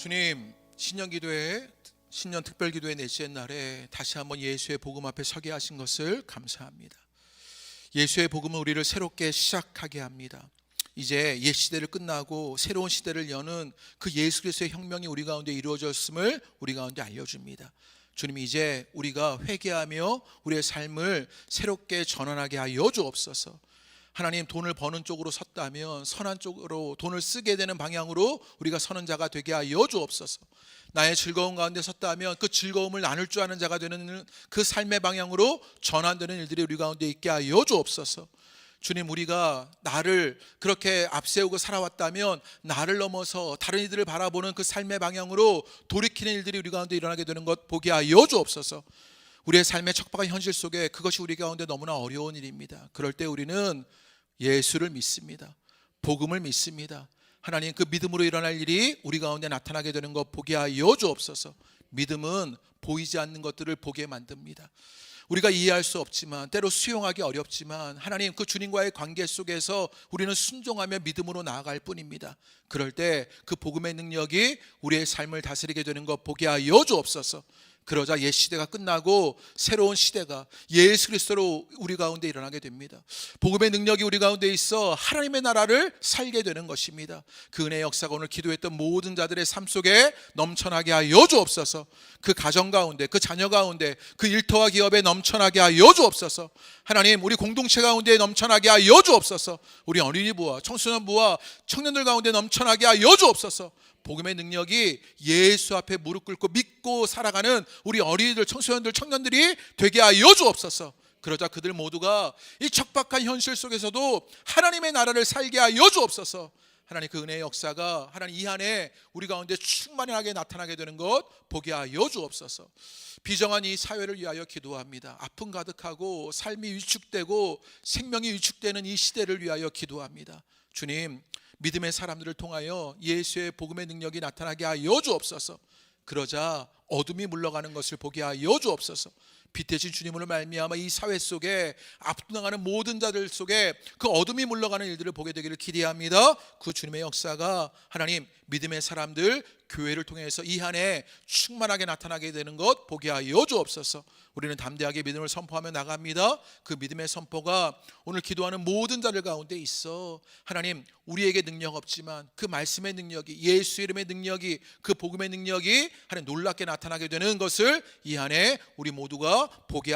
주님, 신년 특별기도회 넷째 날에 다시 한번 예수의 복음 앞에 서게 하신 것을 감사합니다. 예수의 복음은 우리를 새롭게 시작하게 합니다. 이제 옛 시대를 끝나고 새로운 시대를 여는 그 예수 그리스도의 혁명이 우리 가운데 이루어졌음을 우리 가운데 알려줍니다. 주님, 이제 우리가 회개하며 우리의 삶을 새롭게 전환하게 하여 주옵소서. 하나님, 돈을 버는 쪽으로 섰다면 선한 쪽으로 돈을 쓰게 되는 방향으로 우리가 서는 자가 되게 하여 주옵소서. 나의 즐거움 가운데 섰다면 그 즐거움을 나눌 줄 아는 자가 되는 그 삶의 방향으로 전환되는 일들이 우리 가운데 있게 하여 주옵소서. 주님, 우리가 나를 그렇게 앞세우고 살아왔다면 나를 넘어서 다른 이들을 바라보는 그 삶의 방향으로 돌이키는 일들이 우리 가운데 일어나게 되는 것 보게 하여 주옵소서. 우리의 삶의 척박한 현실 속에 그것이 우리 가운데 너무나 어려운 일입니다. 그럴 때 우리는 예수를 믿습니다. 복음을 믿습니다. 하나님, 그 믿음으로 일어날 일이 우리 가운데 나타나게 되는 것 보게 하여 주옵소서. 믿음은 보이지 않는 것들을 보게 만듭니다. 우리가 이해할 수 없지만, 때로 수용하기 어렵지만, 하나님 그 주님과의 관계 속에서 우리는 순종하며 믿음으로 나아갈 뿐입니다. 그럴 때 그 복음의 능력이 우리의 삶을 다스리게 되는 것 보게 하여 주옵소서. 그러자 옛 시대가 끝나고 새로운 시대가 예수 그리스도로 우리 가운데 일어나게 됩니다. 복음의 능력이 우리 가운데 있어 하나님의 나라를 살게 되는 것입니다. 그 은혜의 역사가 오늘 기도했던 모든 자들의 삶 속에 넘쳐나게 하여 주옵소서. 그 가정 가운데, 그 자녀 가운데, 그 일터와 기업에 넘쳐나게 하여 주옵소서. 하나님, 우리 공동체 가운데 넘쳐나게 하여 주옵소서. 우리 어린이부와 청소년부와 청년들 가운데 넘쳐나게 하여 주옵소서. 복음의 능력이 예수 앞에 무릎 꿇고 믿고 살아가는 우리 어린이들, 청소년들, 청년들이 되게 하여 주옵소서. 그러자 그들 모두가 이 척박한 현실 속에서도 하나님의 나라를 살게 하여 주옵소서. 하나님, 그 은혜의 역사가 하나님 이 안에 우리 가운데 충만하게 나타나게 되는 것 보게 하여 주옵소서. 비정한 이 사회를 위하여 기도합니다. 아픔 가득하고 삶이 위축되고 생명이 위축되는 이 시대를 위하여 기도합니다. 주님, 믿음의 사람들을 통하여 예수의 복음의 능력이 나타나게 하여 주옵소서. 그러자 어둠이 물러가는 것을 보게 하여 주옵소서. 빛 대신 주님으로 말미암아 이 사회 속에 압도당하는 모든 자들 속에 그 어둠이 물러가는 일들을 보게 되기를 기대합니다. 그 주님의 역사가 하나님 믿음의 사람들 교회를 통해서 이 한해 충만하게 나타나게 되는 것 보게 하여 주옵소서. 우리는 담대하게 믿음을 선포하며 나갑니다. 그 믿음의 선포가 오늘 기도하는 모든 자들 가운데 있어 하나님 우리에게 능력 없지만 그 말씀의 능력이, 예수 이름의 능력이, 그 복음의 능력이 하나님 놀랍게 나타나게 되는 것을 이 한해 우리 모두가 보게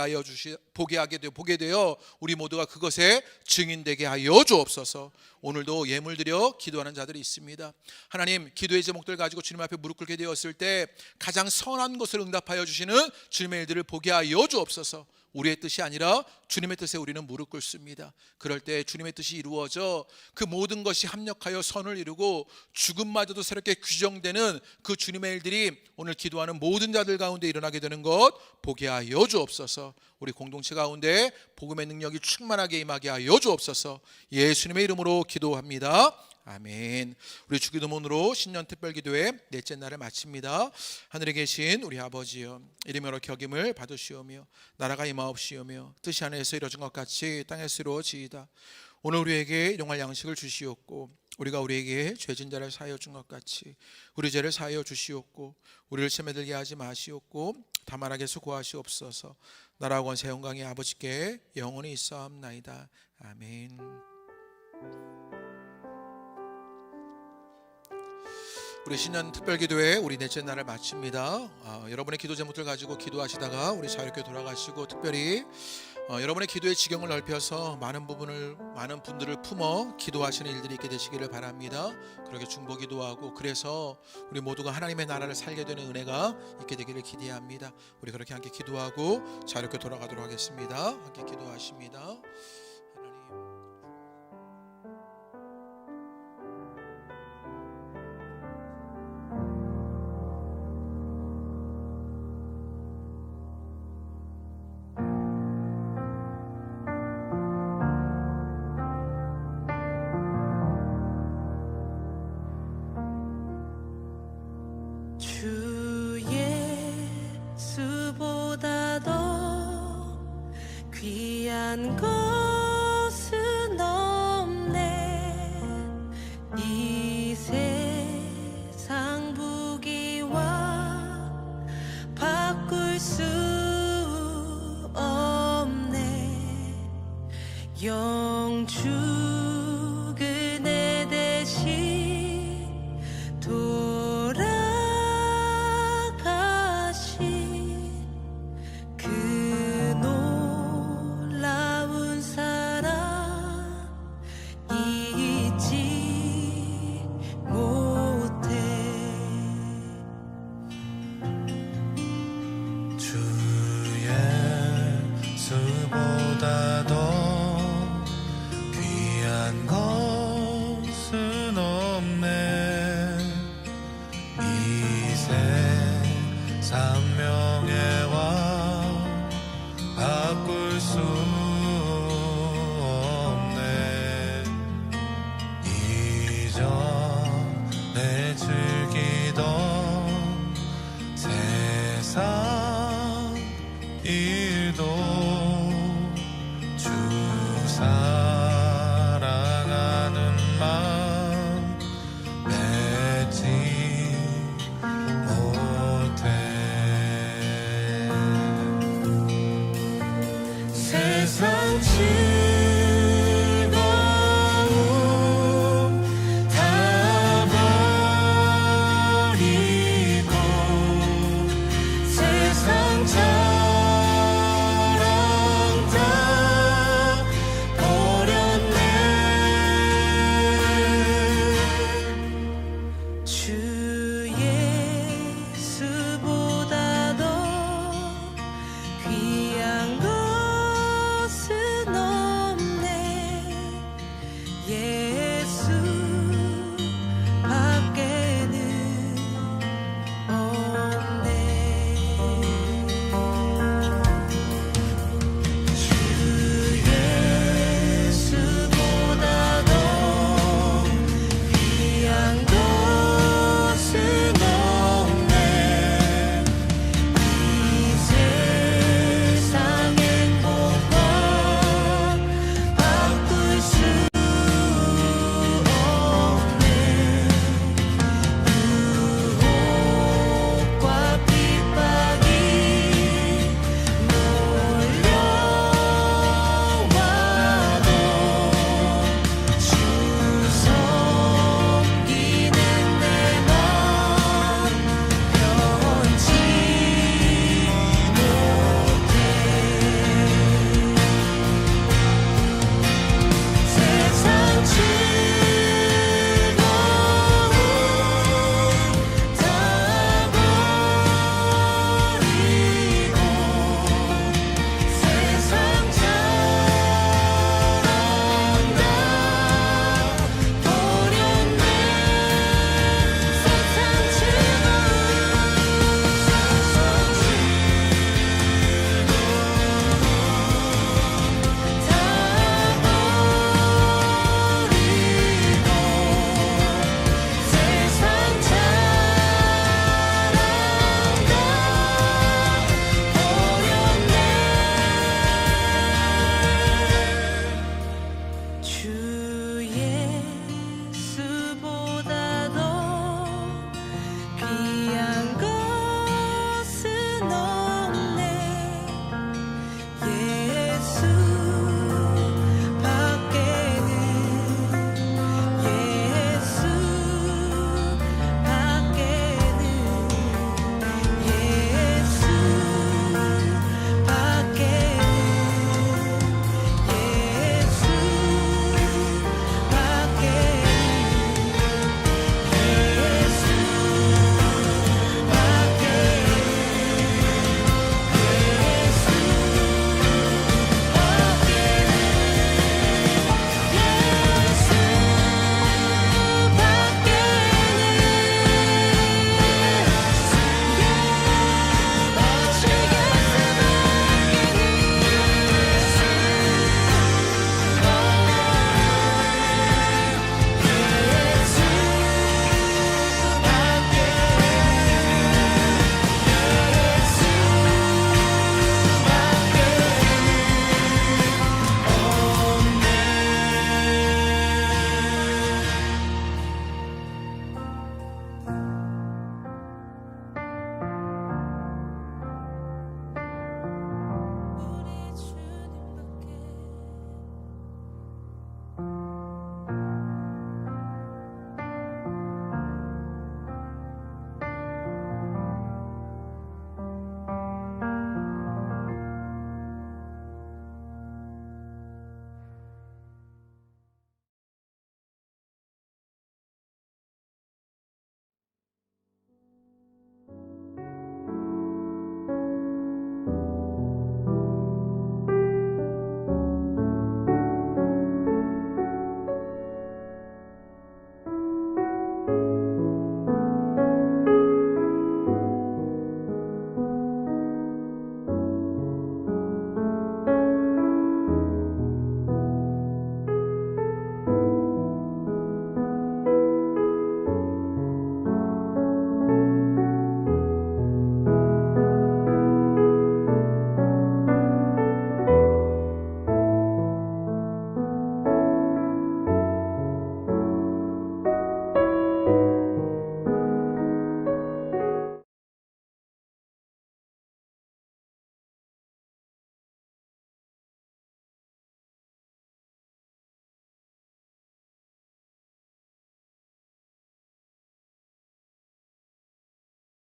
되어 우리 모두가 그것에 증인되게 하여 주옵소서. 오늘도 예물 드려 기도하는 자들이 있습니다. 하나님, 기도의 제목들 가지고 주님 앞에 무릎 꿇게 되었을 때 가장 선한 것을 응답하여 주시는 주님의 일들을 보게 하여 주옵소서. 우리의 뜻이 아니라 주님의 뜻에 우리는 무릎 꿇습니다. 그럴 때 주님의 뜻이 이루어져 그 모든 것이 합력하여 선을 이루고 죽음마저도 새롭게 규정되는 그 주님의 일들이 오늘 기도하는 모든 자들 가운데 일어나게 되는 것 보게 하여 주옵소서. 우리 공동체 가운데 복음의 능력이 충만하게 임하게 하여 주옵소서. 예수님의 이름으로 기도합니다. 아멘. 우리 주기도문으로 신년 특별기도회 넷째 날을 마칩니다. 하늘에 계신 우리 아버지여, 이름이 여러 격임을 받으시오며 나라가 임하옵시오며 뜻이 하늘에서 이루어진 것 같이 땅에서 이루어지이다. 오늘 우리에게 일용할 양식을 주시옵고 우리가 우리에게 죄진 자를 사하여 준 것 같이 우리 죄를 사하여 주시옵고 우리를 시험에 들게 하지 마시옵고 다만 악에서 구하시옵소서. 나라와 권세 영광이 아버지께 영원히 있사옵나이다. 아멘. 우리 신년 특별기도회 우리 넷째 날을 마칩니다. 여러분의 기도 제목들 가지고 기도하시다가 우리 자유롭게 돌아가시고 특별히 여러분의 기도의 지경을 넓혀서 많은 분들을 품어 기도하시는 일들이 있게 되시기를 바랍니다. 그렇게 중보 기도하고 그래서 우리 모두가 하나님의 나라를 살게 되는 은혜가 있게 되기를 기대합니다. 우리 그렇게 함께 기도하고 자유롭게 돌아가도록 하겠습니다. 함께 기도하십니다. 주 예수보다 더 귀한 것은 없네. 이 세상 부귀 그네 대신 돌아가신 그 놀라운 사랑 잊지 못해. 주 예수보다 더 귀한 것은 없네. 이 세상 명예와 바꿀 수 없네. 이전에